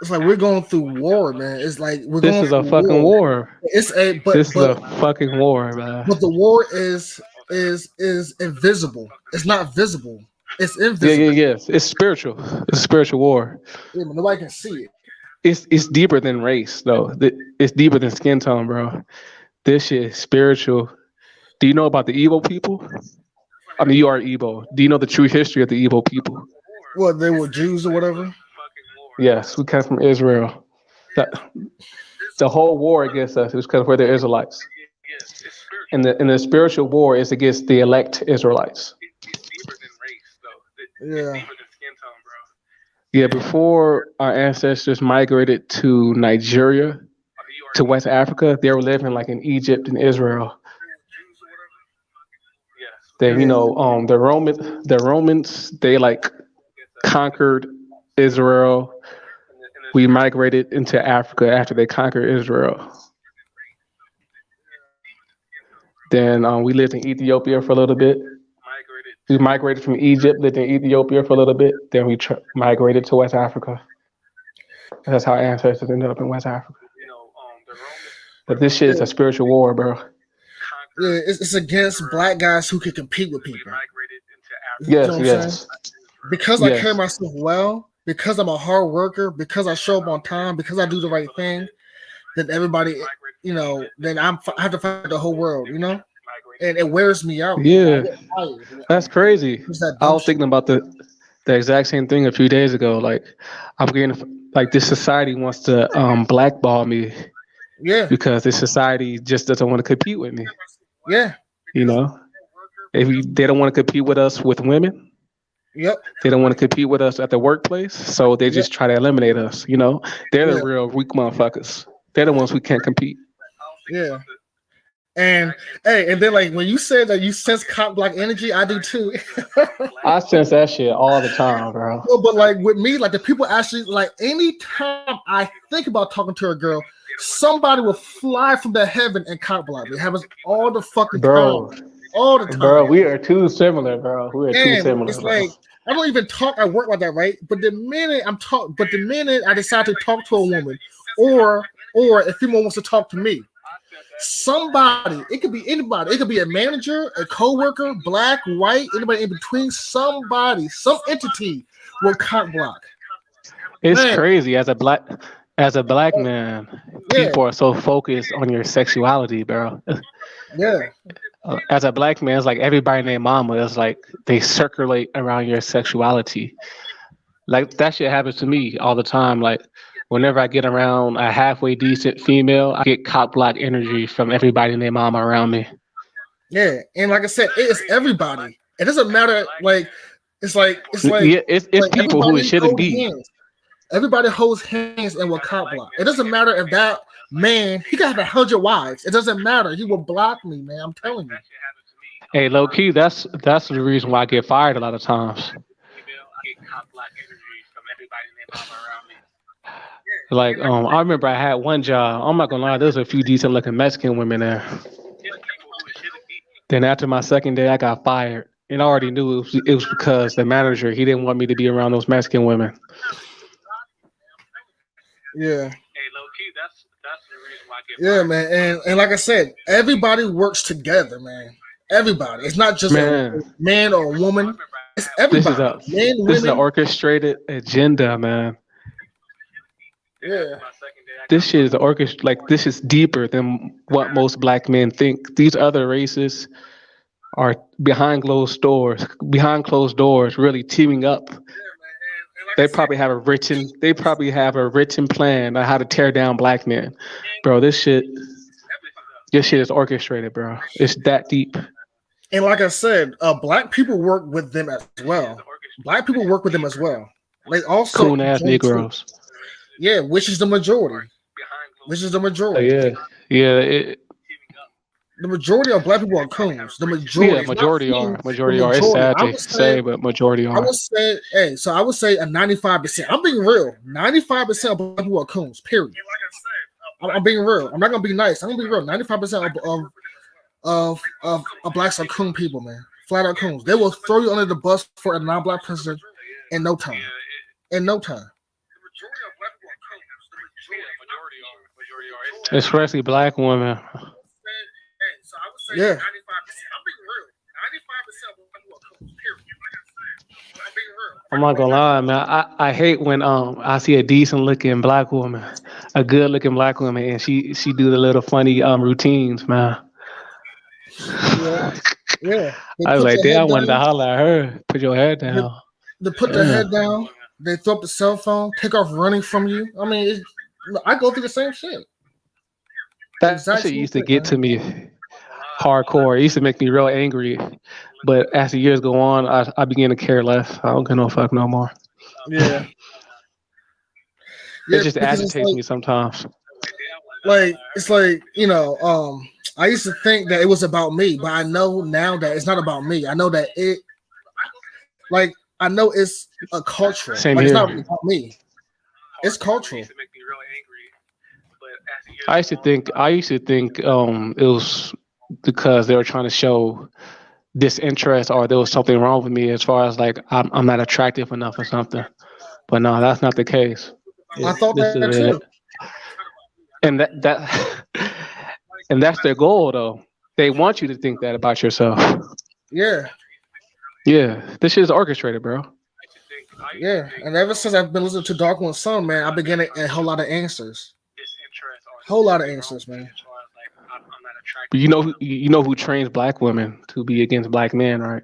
It's like we're going through war, man. It's like we're This going is a through fucking war. war. It's a This is a fucking war, man. but the war is invisible. It's not visible. It's Yeah, yeah, invisible. yes. It's spiritual. It's a spiritual war. Yeah, but nobody can see it. It's deeper than race, though. It's deeper than skin tone, bro. This shit is spiritual. Do you know about the Igbo people? I mean, you are Igbo. Do you know the true history of the Igbo people? What they were Jews or whatever. Yes, we come from Israel. That the whole war against us is because we're the Israelites, and the spiritual war is against the elect Israelites. Yeah, Yeah, before our ancestors migrated to Nigeria, to West Africa, they were living like in Egypt and Israel. Then yeah, the Romans they like conquered Israel. We migrated into Africa after they conquered Israel. Then we lived in Ethiopia for a little bit. We migrated from Egypt, lived in Ethiopia for a little bit. Then we migrated to West Africa. That's how our ancestors ended up in West Africa. But this shit is a yeah. spiritual war, bro. Yeah, it's against black guys who can compete with people. You know Yes, what I'm saying? yes, Because I carry yes. myself well, because I'm a hard worker, because I show up on time, because I do the right thing, then everybody, then I have to fight the whole world, and it wears me out, man. I Yeah, get tired. that's crazy. It's that I dumb was shit. thinking about the exact same thing a few days ago. Like, I'm getting like this society wants to blackball me Yeah, because this society just doesn't want to compete with me. yeah, You know, they don't want to compete with us with women. yep, They don't want to compete with us at the workplace, so they yep, just try to eliminate us. They're the yeah, real weak motherfuckers. They're the ones we can't compete. yeah. And hey, and then like when you said that you sense cock block energy, I do too. I sense that shit all the time, bro. No, but like with me, like the people actually like anytime I think about talking to a girl, somebody will fly from the heaven and cock block me. It happens all the fucking time. Bro, All the bro, time. we are too similar, bro. We are too And similar, it's bro. like I don't even talk at work like that, right? But the minute I decide to talk to a woman, or if female wants to talk to me, somebody, it could be anybody, it could be a manager, a co-worker, black, white, anybody in between, somebody, some entity will cock block. It's Man, crazy as a black man, yeah, people are so focused on your sexuality, bro. yeah, As a black man, it's like everybody named mama is like they circulate around your sexuality. Like that shit happens to me all the time. Like whenever I get around a halfway decent female, I get cock block energy from everybody named mama around me. yeah. And like I said, it is everybody. It doesn't matter. Like Yeah, it's like people who it everybody shouldn't hold be. hands. Everybody holds hands and will cop block. It doesn't matter if that man he got 100 wives. It doesn't matter. He will block me, man. I'm telling you. Hey, low key, that's the reason why I get fired a lot of times. Like, I remember I had one job. I'm not gonna lie, there's a few decent looking Mexican women there. Then after my second day, I got fired, and I already knew it was because the manager he didn't want me to be around those Mexican women. Yeah. Yeah, man. And like I said, everybody works together, man. Everybody. It's not just a Man, man or a woman. It's this is everybody. a Men, this is an women. orchestrated agenda, man. Yeah. This shit is like this is deeper than what most black men think. These other races are behind closed doors, really teaming up. They probably have a written plan on how to tear down black men. Bro, this shit is orchestrated, bro. It's that deep. And like I said, black people work with them as well. Black people work with them as well. They also Coon ass join too. Negroes. Yeah, which is the majority. Which is the Oh, majority. yeah. Yeah, The majority of black people are coons. The yeah, majority. It's not majority few, are. the Majority are. It's majority. sad to say, but majority I would are. say, hey, so I would say a 95%. I'm being real. 95% of black people are coons, period. I'm being real. I'm not gonna be nice. I'm gonna be real. 95% of blacks are coon people, man. Flat out coons. They will throw you under the bus for a non-black person in no time. In no time. especially black women. Yeah. I'm not gonna lie, man. I hate when I see a decent looking black woman, a good looking black woman, and she do the little funny routines, man. Yeah. Yeah. They I was put like, their damn, I head wanted to down. holler at her. Put your head They, down. they put their Yeah. head down. They throw up the cell phone, take off running from you. I mean, I go through the same shit. That shit Exact used same to shit, get to man. me hardcore. It used to make me real angry. But as the years go on, I begin to care less. I don't give no fuck no more. Yeah. It Yeah, just because it's agitates me sometimes. it's like I used to think that it was about me, but I know now that it's not about me. I know that like I know it's a cultural. Same Like it's not really here. about me. It's cultural. I used to think it was because they were trying to show disinterest or there was something wrong with me as far as like I'm not attractive enough or something. But no, that's not the case. I thought This that is too. it. And that and that's their goal though. They want you to think that about yourself. Yeah, Yeah, this shit is orchestrated, bro. yeah. And ever since I've been listening to Dark One Sun, man, I've been getting a whole lot of answers. Whole lot of answers, man. But you know who trains black women to be against black men, right?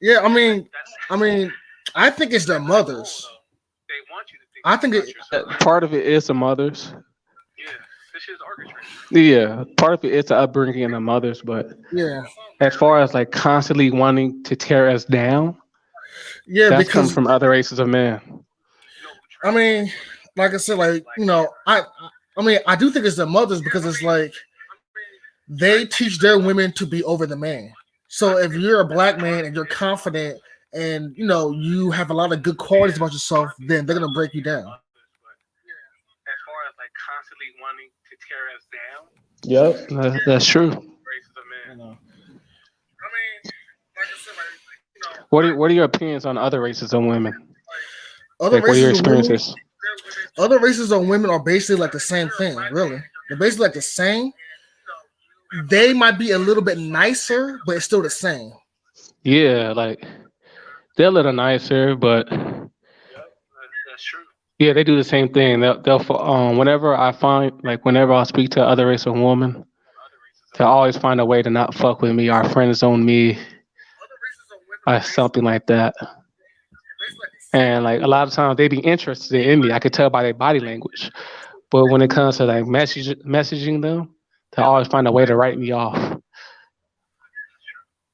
Yeah, I mean, I think it's their mothers. I think it. Part of it is the mothers. Yeah, part of it is the upbringing and the mothers, but Yeah, as far as like constantly wanting to tear us down, yeah. that's coming Because from other races of men. I mean, like I said, like I mean, I do think it's their mothers because it's like they teach their women to be over the man. So if you're a black man and you're confident and you have a lot of good qualities about yourself, then they're gonna break you down. Yep, that's true. You know, What are your opinions on other races of women? other Like, what are your races of women, experiences? other races of women are basically like the same thing. Really, they're basically like the same. They might be a little bit nicer, but it's still the same. Yeah, like they're a little nicer, but yeah, they do the same thing. Whenever I find like whenever I speak to other race of women, they always find a way to not fuck with me or friend zone me or something like that. And like a lot of times they be interested in me. I could tell by their body language. But when it comes to like messaging them, they always find a way to write me off.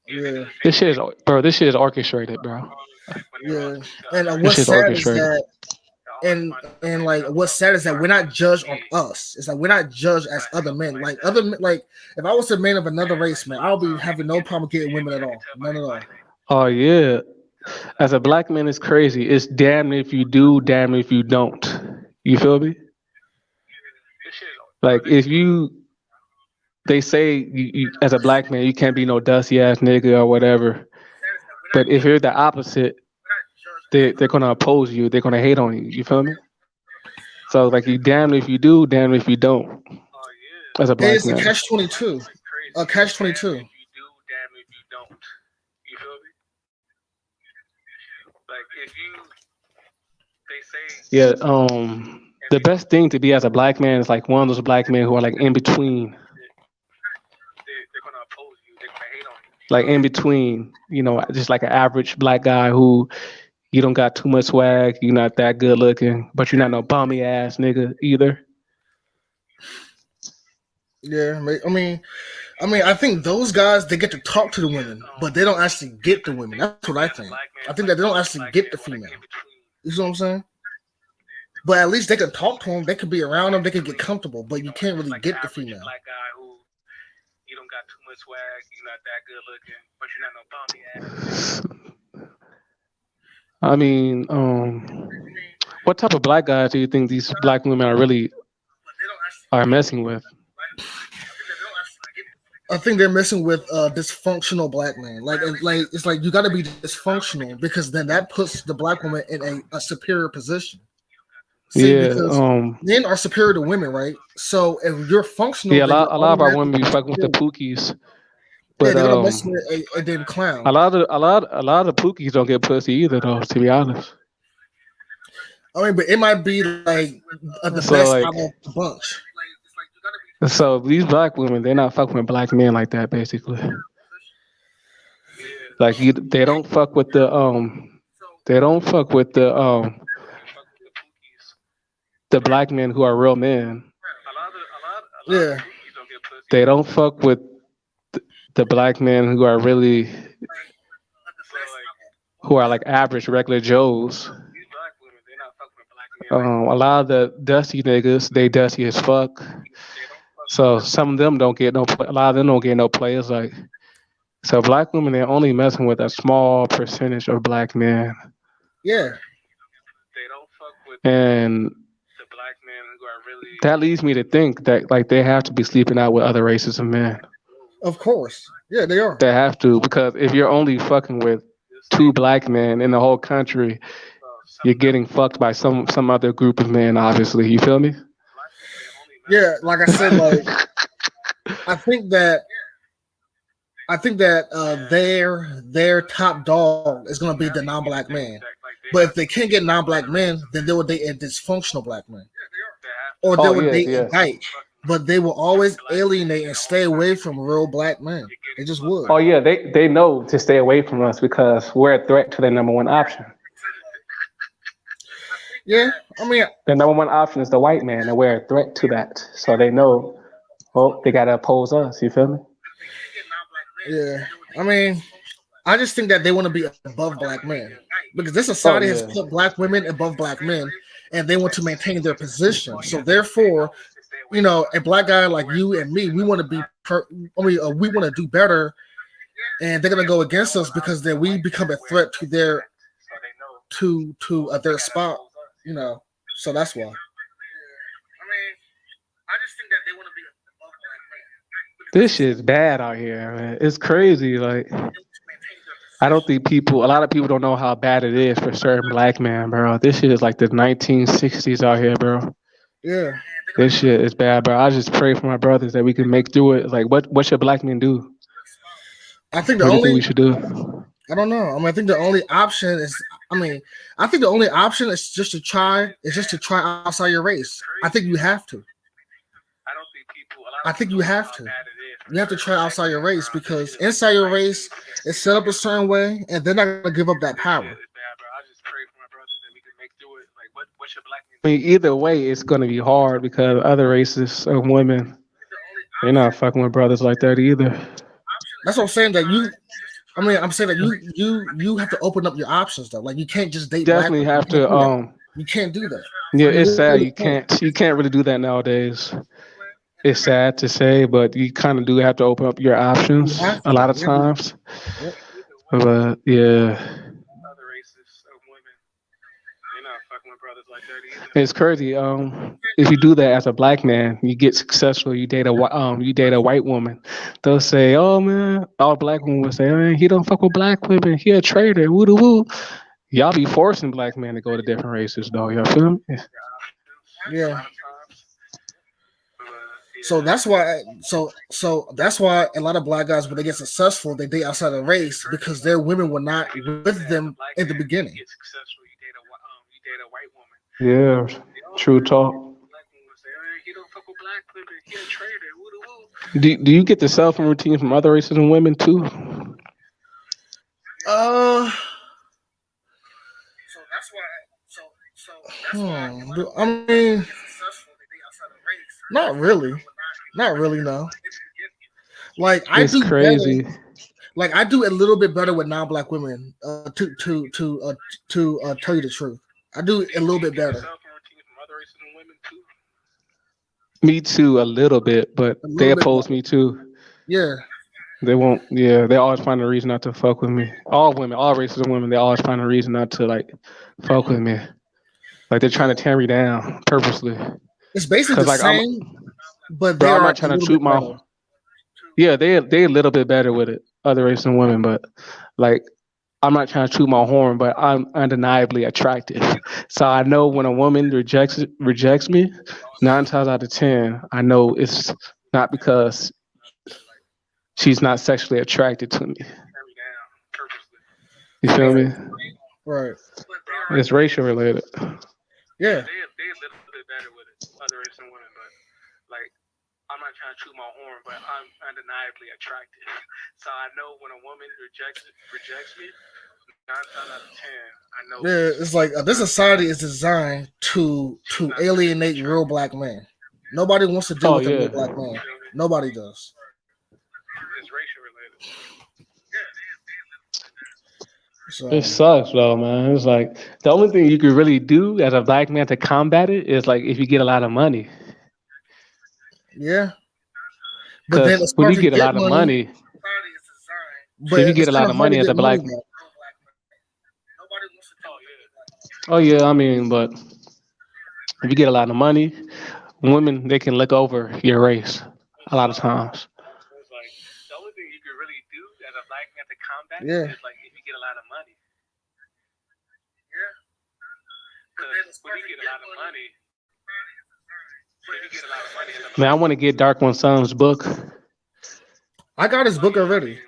Yeah, This shit is bro. This shit is orchestrated, bro. yeah. And This what's shit's sad is orchestrated. that and like what's sad is that we're not judged on us. It's like we're not judged as other men. Like like if I was a man of another race, man, I'll be having no problem getting women at all. None at all. Oh yeah. As a black man, it's crazy. It's damn if you do, damn if you don't. You feel me? Like if you, they say as a black man, you can't be no dusty ass nigga or whatever. But if you're the opposite, they're gonna oppose you. They're gonna hate on you. You feel me? So like you damn if you do, damn if you don't. As a black It's a man. catch-22. A catch-22. Yeah. The best thing to be as a black man is like one of those black men who are like in between, like in between. Just like an average black guy who you don't got too much swag. You're not that good looking, but you're not no bummy ass nigga either. Yeah, I think those guys they get to talk to the women, but they don't actually get the women. That's what I think. I think that they don't actually get the female. You see what I'm saying? But at least they can talk to them. They can be around them. They can get comfortable. But you can't really get the female. I mean, what type of black guys do you think these black women are messing with? I think they're messing with a dysfunctional black man. Like it's like you got to be dysfunctional because then that puts the black woman in a superior position. See, Yeah, because men are superior to women, right? So if you're functional, yeah. then you're A lot of our automatically women be fucking with the superior. pookies, Yeah, but they're gonna mess with a damn a clown. lot of a lot of the pookies don't get pussy either, though. To be honest, I mean, but it might be like the so best out like, of the bunch. so these black women, they're not fucking with black men like that. Basically, like they don't fuck with they don't fuck with the black men who are real men. Yeah, They don't fuck with the black men who are really who are like average regular Joes. A lot of the dusty niggas, they dusty as fuck. So some of them don't get no. A lot of them don't get no players. Like so, black women they're only messing with a small percentage of black men, yeah, and that leads me to think that like they have to be sleeping out with other races of men. of course. Yeah, they are. They have to because if you're only fucking with two black men in the whole country, you're getting fucked by some other group of men. Obviously, you feel me? Yeah, like I said, like I think that their top dog is gonna be the non-black man. But if they can't get non-black men, then they will date a dysfunctional black man, or they Oh will yes, date a yes. dyke. But they will always alienate and stay away from real black men. They just would. Oh yeah, they know to stay away from us because we're a threat to their number one option. Yeah, I mean, Their number one option is the white man, and we're a threat to that. So they know, well, they gotta oppose us. You feel me? yeah, I mean, I just think that they want to be above black men because this Oh society has yeah. put black women above black men, and they want to maintain their position. So therefore, a black guy like you and me, we want to be. We want to do better, and they're gonna go against us because then we become a threat to their spot. You know, so that's why. This shit's bad out here, man. It's crazy. Like I don't think a lot of people don't know how bad it is for certain black men, bro. This shit is like the 1960s out here, bro. Yeah, This shit is bad, bro. I just pray for my brothers that we can make through it. Like, what should black men do? I think the What do you think only we should do? I don't know. I mean, I think the only option is. I mean, I think the only option is just to try. Is just to try outside your race. I think you have to. I think you have to. You have to try outside your race because inside your race is set up a certain way, and they're not gonna give up that power. I mean, either way, it's gonna be hard because other races of women, they're not fucking with brothers like that either. That's what I'm saying. That you. I mean, I'm saying that you have to open up your options though. Like you can't just date black Definitely women. You have can't to. do that. You can't do that. Yeah, You it's sad. literally can't. You can't really do that nowadays. It's sad to say, but you kind of do have to open up your You options have a to. lot of You have to. times. Yep. But yeah, it's crazy. If you do that as a black man, you get successful. You date a white woman. They'll say, "Oh man," all black women will say, "Man, he don't fuck with black women. He a traitor." Woo doo woo. Y'all be forcing black men to go to different races, though. You feel me? Yeah. So that's why. So that's why a lot of black guys, when they get successful, they date outside the race because their women were not with them in the beginning. Yeah, true talk. Do you get the self routine from other races and women too? Uh, I mean, not really, not really. No, like I It's do better. crazy. Like I do a little bit better with non-black women. Tell you the truth, I do a little bit better. Me too, a little bit, but A they little bit oppose better. me too. Yeah, They won't. Yeah, they always find a reason not to fuck with me. All women, all races of women, they always find a reason not to like fuck with me. Like they're trying to yeah. tear me down purposely. It's basically Cause the like I'm, same, but they bro, I'm are not a trying to little shoot bit my. better. Yeah, they a little bit better with it. Other races and women, but like I'm not trying to toot my horn, but I'm undeniably attractive. So I know when a woman rejects me, 9 times out of 10, I know it's not because she's not sexually attracted to me. You feel me? Right. It's racial related. Yeah. I'm not trying to toot my horn, but I'm undeniably attractive. So I know when a woman rejects me, 9 times out of 10, I know Yeah, it's like this society is designed to alienate real black men. Nobody wants to deal oh with a yeah, real black man. Nobody does. it's racial related. It So sucks though, man. It's like the only thing you can really do as a black man to combat it is like if you get a lot of money. yeah, but then Because it's when hard you to get a get lot of money. money, But if you get it's a kind lot of of hard to money as get a money black, though. oh yeah, I mean, but if you get a lot of money, women they can look over your race a lot of times. It's like the only thing you can really do as a black man to combat it Yeah. is like if you get a lot of money. Yeah. Because when you get a lot of money, man, I want to get Dark One Son's book. I got his book already.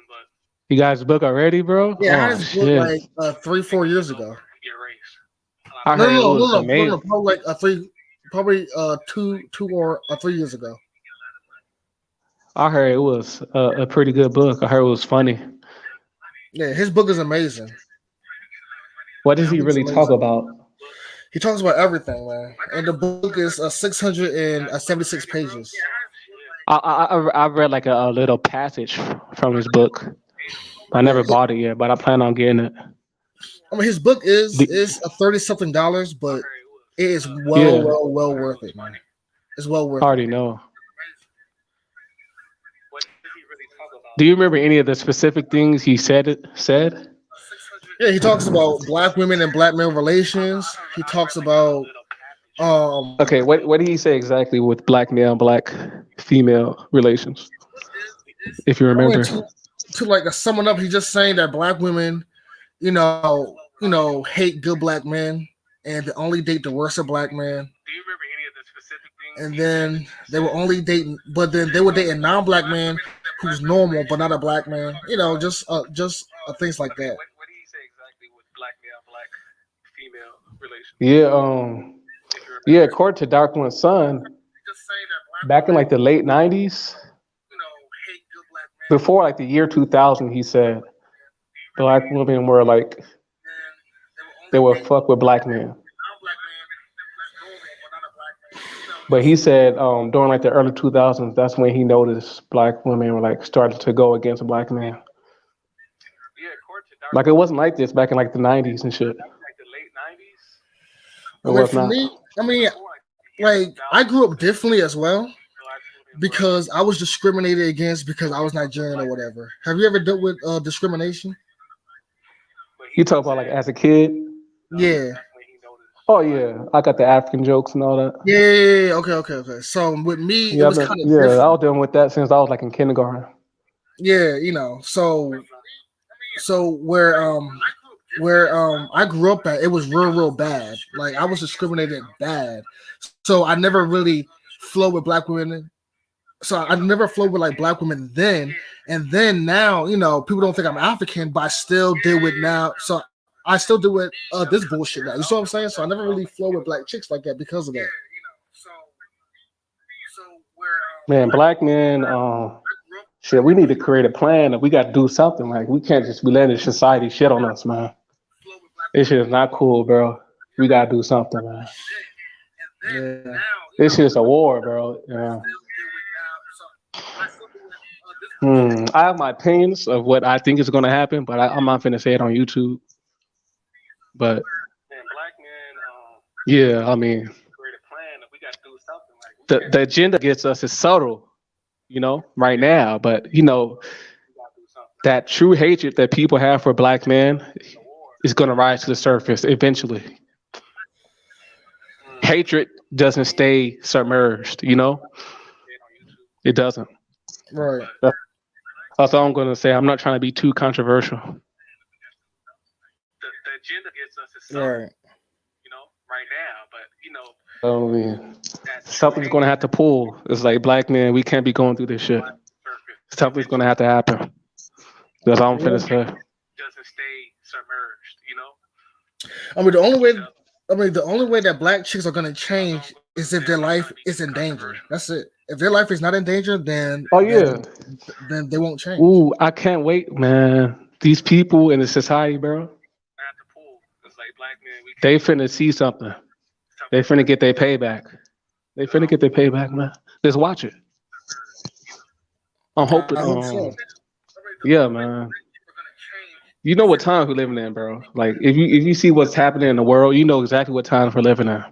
You guys book already, bro? Yeah, I had Oh his book shit! like 3-4 years ago. I No, heard no, it no, was no, no, no, no, amazing. probably like two or 3 years ago. I heard it was a pretty good book. I heard it was funny. Yeah, his book is amazing. What does His he book is really talk amazing. about? He talks about everything, man. And the book is 676 pages. I read like a little passage from his book. I Yeah, never bought it yet, but I plan on getting it. I mean his book The, is a $30 something, but it is yeah, well worth it, man. It's well I worth it. already know. Do you remember any of the specific things he said? Yeah, he talks about black women and black male relations. He talks about um Okay, what did he say exactly with black male and black female relations? If you I mean remember. to like summing up, he's just saying that black women, hate good black men and they only date the worst of black men. And then they will only date, but then they will date a non-black man who's normal but not a black man. Just things like that. Yeah, yeah. According to Dark One Son, back in like the late '90s, before like the year 2000, he said black women were like they would fuck with black men. But he said during like the early 2000s, that's when he noticed black women were like starting to go against black men. Like it wasn't like this back in like the '90s and shit. It I mean, was for not. me, like I grew up differently as well because I was discriminated against because I was Nigerian or whatever. Have you ever dealt with discrimination? You talk about like as a kid. Yeah. Oh yeah, I got the African jokes and all that. Yeah. Okay. So with me, it Yeah, was kind of yeah, I different. was dealing with that since I was like in kindergarten. Yeah, so where I grew up at, it was real bad. Like I was discriminated bad. So I never really flowed with black women. So I never flowed with like black women then. And then now, people don't think I'm African, but I still deal with now. So I still do with this bullshit now. You see what I'm saying? So I never really flow with black chicks like that because of that. Man, black men, shit, we need to create a plan and we got to do something. Like we can't just be letting society shit on us, man. This shit is not cool, bro. We gotta do something, man. Yeah. This shit is a war, bro. Yeah. I have my opinions of what I think is gonna happen, but I'm not finna say it on YouTube. But yeah, I mean, the agenda against us is subtle, right now. But that true hatred that people have for black men is gonna rise to the surface eventually. Hatred doesn't stay submerged, It doesn't. Right. That's all I'm gonna say. I'm not trying to be too controversial. Right. mean, something's gonna have to pull. It's like black men, we can't be going through this shit. Something's gonna have to happen. That's all I'm Yeah. finna say. I mean, the only way. I mean, the only way that black chicks are gonna change is if their life is in danger. That's it. If their life is not in danger, then Oh yeah. then they won't change. Ooh, I can't wait, man. These people in the society, bro, they finna see something. They finna get their payback. They finna get their payback, man. Let's watch it. I'm I hoping. hope so. Yeah, man. You know what time we're living in, bro. Like if you see what's happening in the world, you know exactly what time we're living in.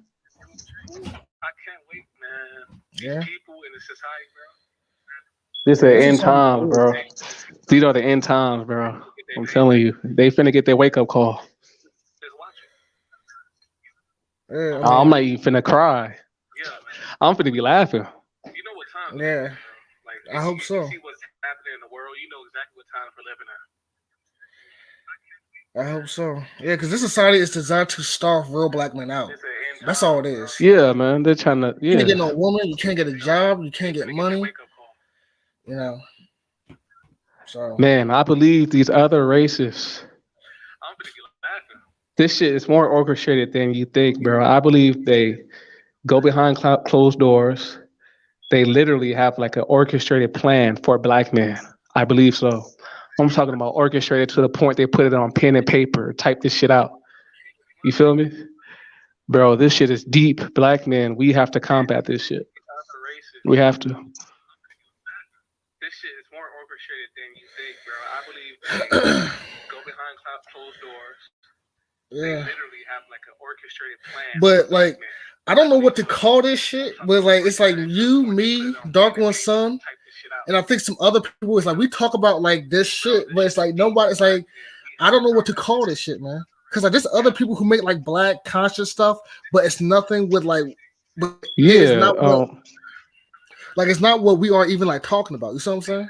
Yeah. This is the This is end something times, good. bro. These are the end times, bro. I'm telling you, they finna get their wake up call. Yeah, I I'm mean, not even finna cry. I'm finna be laughing. yeah. I hope so. I hope so. Yeah, because this society is designed to starve real black men out. That's all it is. Yeah, man. They're trying to. You can't get Yeah, no woman. You can't get a job. You can't get money. You know. So man. I believe these other races. This shit is more orchestrated than you think, bro. I believe they go behind closed doors. They literally have like an orchestrated plan for black men. I believe so. I'm talking about orchestrated to the point they put it on pen and paper, type this shit out. You feel me? Bro, this shit is deep. Black men, we have to combat this shit. We have to. yeah. But like, I don't know what to call this shit. But like, it's like you, me, Dark One Son, and I think some other people. It's like we talk about like this shit, but it's like nobody. It's like I don't know what to call this shit, man. Because like there's other people who make like black conscious stuff, but it's nothing with like, but it's Yeah. not what like it's not what we are even like talking about. You see what I'm saying? Like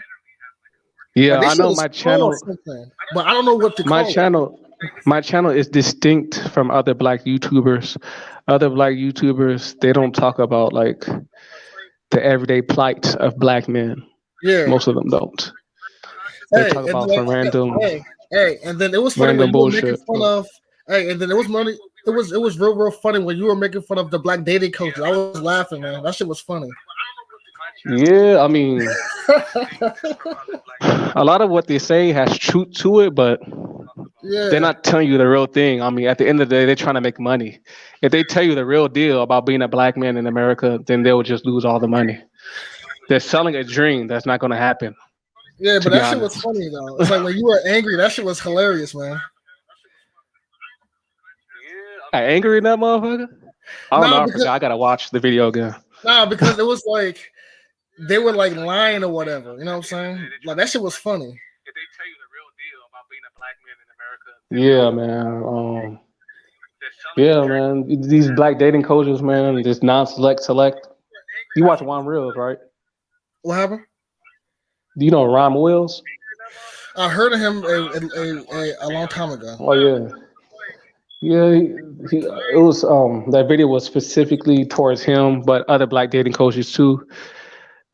Yeah, this I shit know is my called channel something, but I don't know what to my call it. channel my channel is distinct from other black YouTubers. Other black YouTubers, they don't talk about like the everyday plight of black men. Yeah. Most of them don't. They Hey, talk and about like, some random hey, and then it was funny when random you were making bullshit. fun of. Hey, and then it was money. It was real funny when you were making fun of the black dating coaches. I was laughing, man. That shit was funny. Yeah, I mean, a lot of what they say has truth to it, but they're Yeah, not telling you the real thing. I mean, at the end of the day, they're trying to make money. If they tell you the real deal about being a black man in America, then they'll just lose all the money. They're selling a dream that's not going to happen, yeah, to but be that shit was honest. funny though. It's like when you were angry, that shit was hilarious, man. I angry in that motherfucker? I don't know. Nah, I because forgot. I got to watch the video again. because it was like they were like lying or whatever. You know what I'm saying? Like that shit was funny. Yeah, man. Yeah, man. These black dating coaches, man, this non-select select. You watch Juan Reels, right? What happened? Do you know Ron Wills? I heard of him a long time ago. Oh yeah, yeah. It was that video was specifically towards him, but other black dating coaches too.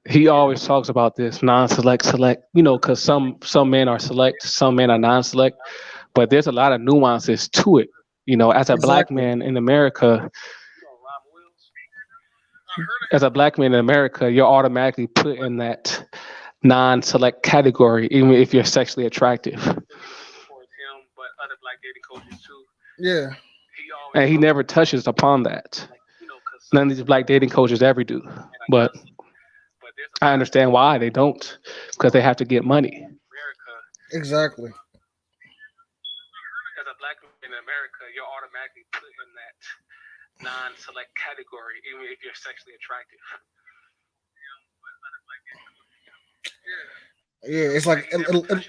He always talks about this non-select select. You know, because some men are select, some men are non-select, but there's a lot of nuances to it. You know, Exactly. As a black man in America, you're automatically put in that non-select category, even if you're sexually attractive. Yeah. And he never touches upon that. None of these black dating coaches ever do. But I understand why they don't, because they have to get money. Exactly. Yeah, it's like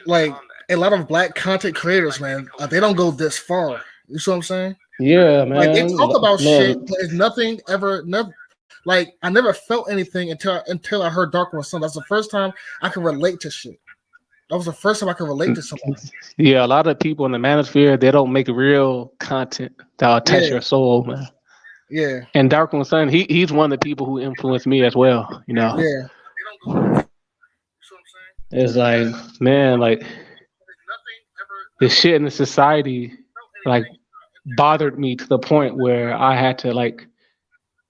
like a lot of black content creators, man. They don't go this far. You see what I'm saying? Yeah, Like they man. talk about shit, Man, but it's nothing ever. Never like I never felt anything until I heard Dark One Son. That's the first time I can relate to shit. That was the first time I could relate to somebody. Yeah, a lot of people in the manosphere, they don't make real content that'll touch Yeah, your soul, man. yeah, And Darkwing Sun, he's one of the people who influenced me as well. You know, yeah, it's like, man, like the shit in the society, like bothered me to the point where I had to like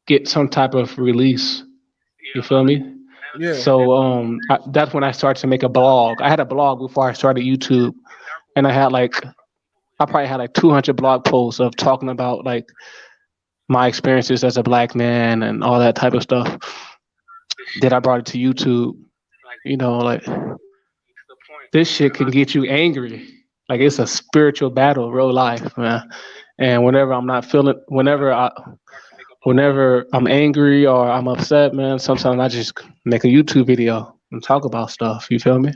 get some type of release. You feel me? yeah. So that's when I started to make a blog. I had a blog before I started YouTube, and I probably had like 200 blog posts of talking about like my experiences as a black man and all that type of stuff. Then I brought it to YouTube. You know, like this shit can get you angry. Like it's a spiritual battle, real life, man. And whenever I'm angry or I'm upset, man, sometimes I just make a YouTube video and talk about stuff. You feel me?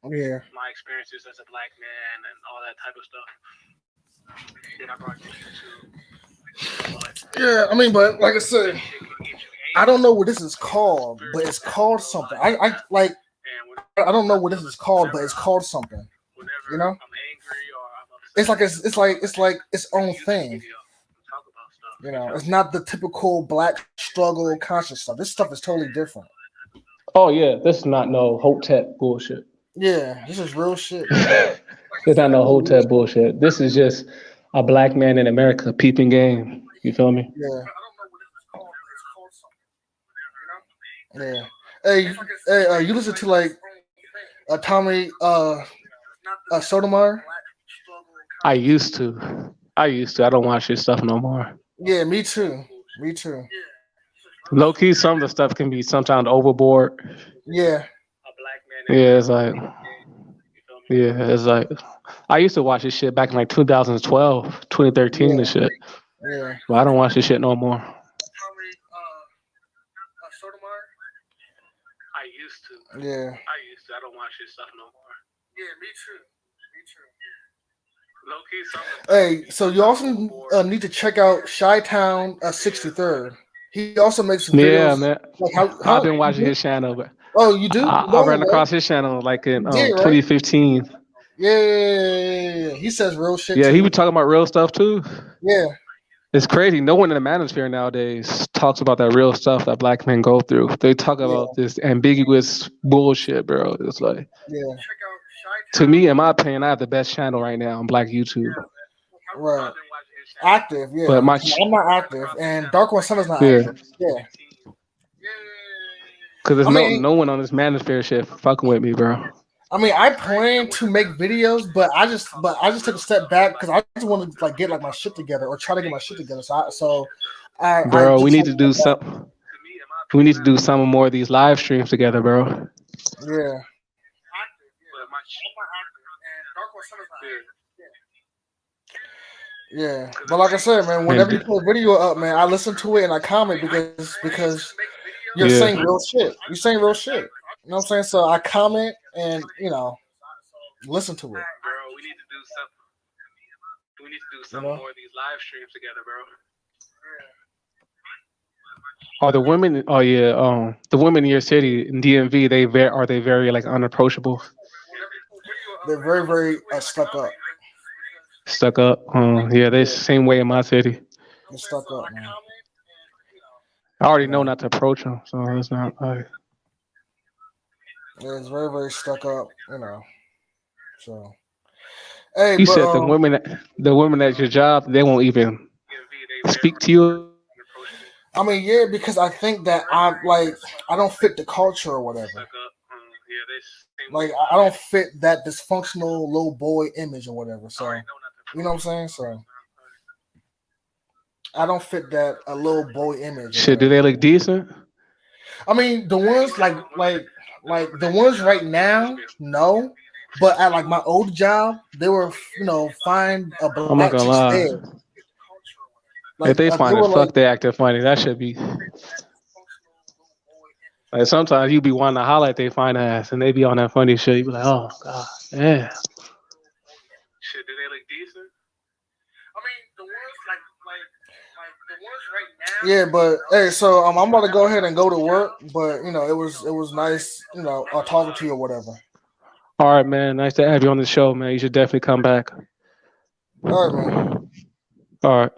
Yeah. My experiences as a black man and all that type of stuff. Then I brought it to YouTube. Yeah, I mean, but like I said, I don't know what this is called, but it's called something. I don't know what this is called, but it's called something. You know? It's like its own thing. You know, it's not the typical black struggle conscious stuff. This stuff is totally different. Oh yeah, this is not no Hotep bullshit. Yeah, this is real shit, man. It's not no Hotep bullshit. This is just a black man in America peeping game. You feel me? Yeah, yeah. Hey, you listen to like Tommy Sotomayor? I used to. I don't watch his stuff no more. Yeah, me too. Me too. Low key, some of the stuff can be sometimes overboard. Yeah, Yeah, it's like I used to watch this shit back in like 2012, 2013 and yeah, shit. yeah, But I don't watch this shit no more. yeah. I don't watch his stuff no more. Hey, so you also need to check out Chi Town 63rd. He also makes some Yeah, videos. man. Like I've how been you watching do? his channel, but Oh, you do? I No ran way. across his channel like in You did, right? 2015. Yeah. He says real shit Yeah, he too. was talking about real stuff too. Yeah, It's crazy. No one in the manosphere nowadays talks about that real stuff that black men go through. They talk yeah, about this ambiguous bullshit, bro. It's like, yeah. to me, in my opinion, I have the best channel right now on Black YouTube. Right. Active, But yeah. I'm not active, and Dark One Sun is not yeah, active. Yeah. because there's I mean, no one on this manosphere shit fucking with me, bro. I plan to make videos, but I just took a step back because I just wanted to like get like my shit together or try to get my shit together. So I Bro, we just need had to to step do back. some. We need to do some more of these live streams together, bro. Yeah, yeah. But like I said, man, whenever you And put a video up, man, I listen to it and I comment because you're saying yeah, real shit. You're saying real shit. You know what I'm saying? So I comment and listen to it. we need to do You some know? more of these live streams together, bro. Are the women? Oh yeah, the women in your city in DMV, are they very like unapproachable, They're very, very stuck up. stuck up? Yeah, they Yeah, same way in my city. they're stuck up, man. I already You know know, not to approach them, so it's not like. it's very, very stuck up. So hey, You but said the women at your job, they won't even speak to you. I mean, yeah, because I think that I don't fit the culture or whatever. Like I don't fit that dysfunctional little boy image or whatever. So you know what I'm saying? So I don't fit that a little boy image or Shit, do whatever. they look decent? I mean, the ones like the ones right now, no. But at like my old job, they were find a I'm not black gonna chicks lie. there. If Like they they find it, were like fuck, they acting funny. That should be like sometimes you be wanting to holler at they fine ass, and they be on that funny shit. You be like, oh god, yeah. yeah, but hey, so I'm about to go ahead and go to work. But it was nice, talking to you or whatever. All right, man. Nice to have you on the show, man. You should definitely come back. All right, man. All right.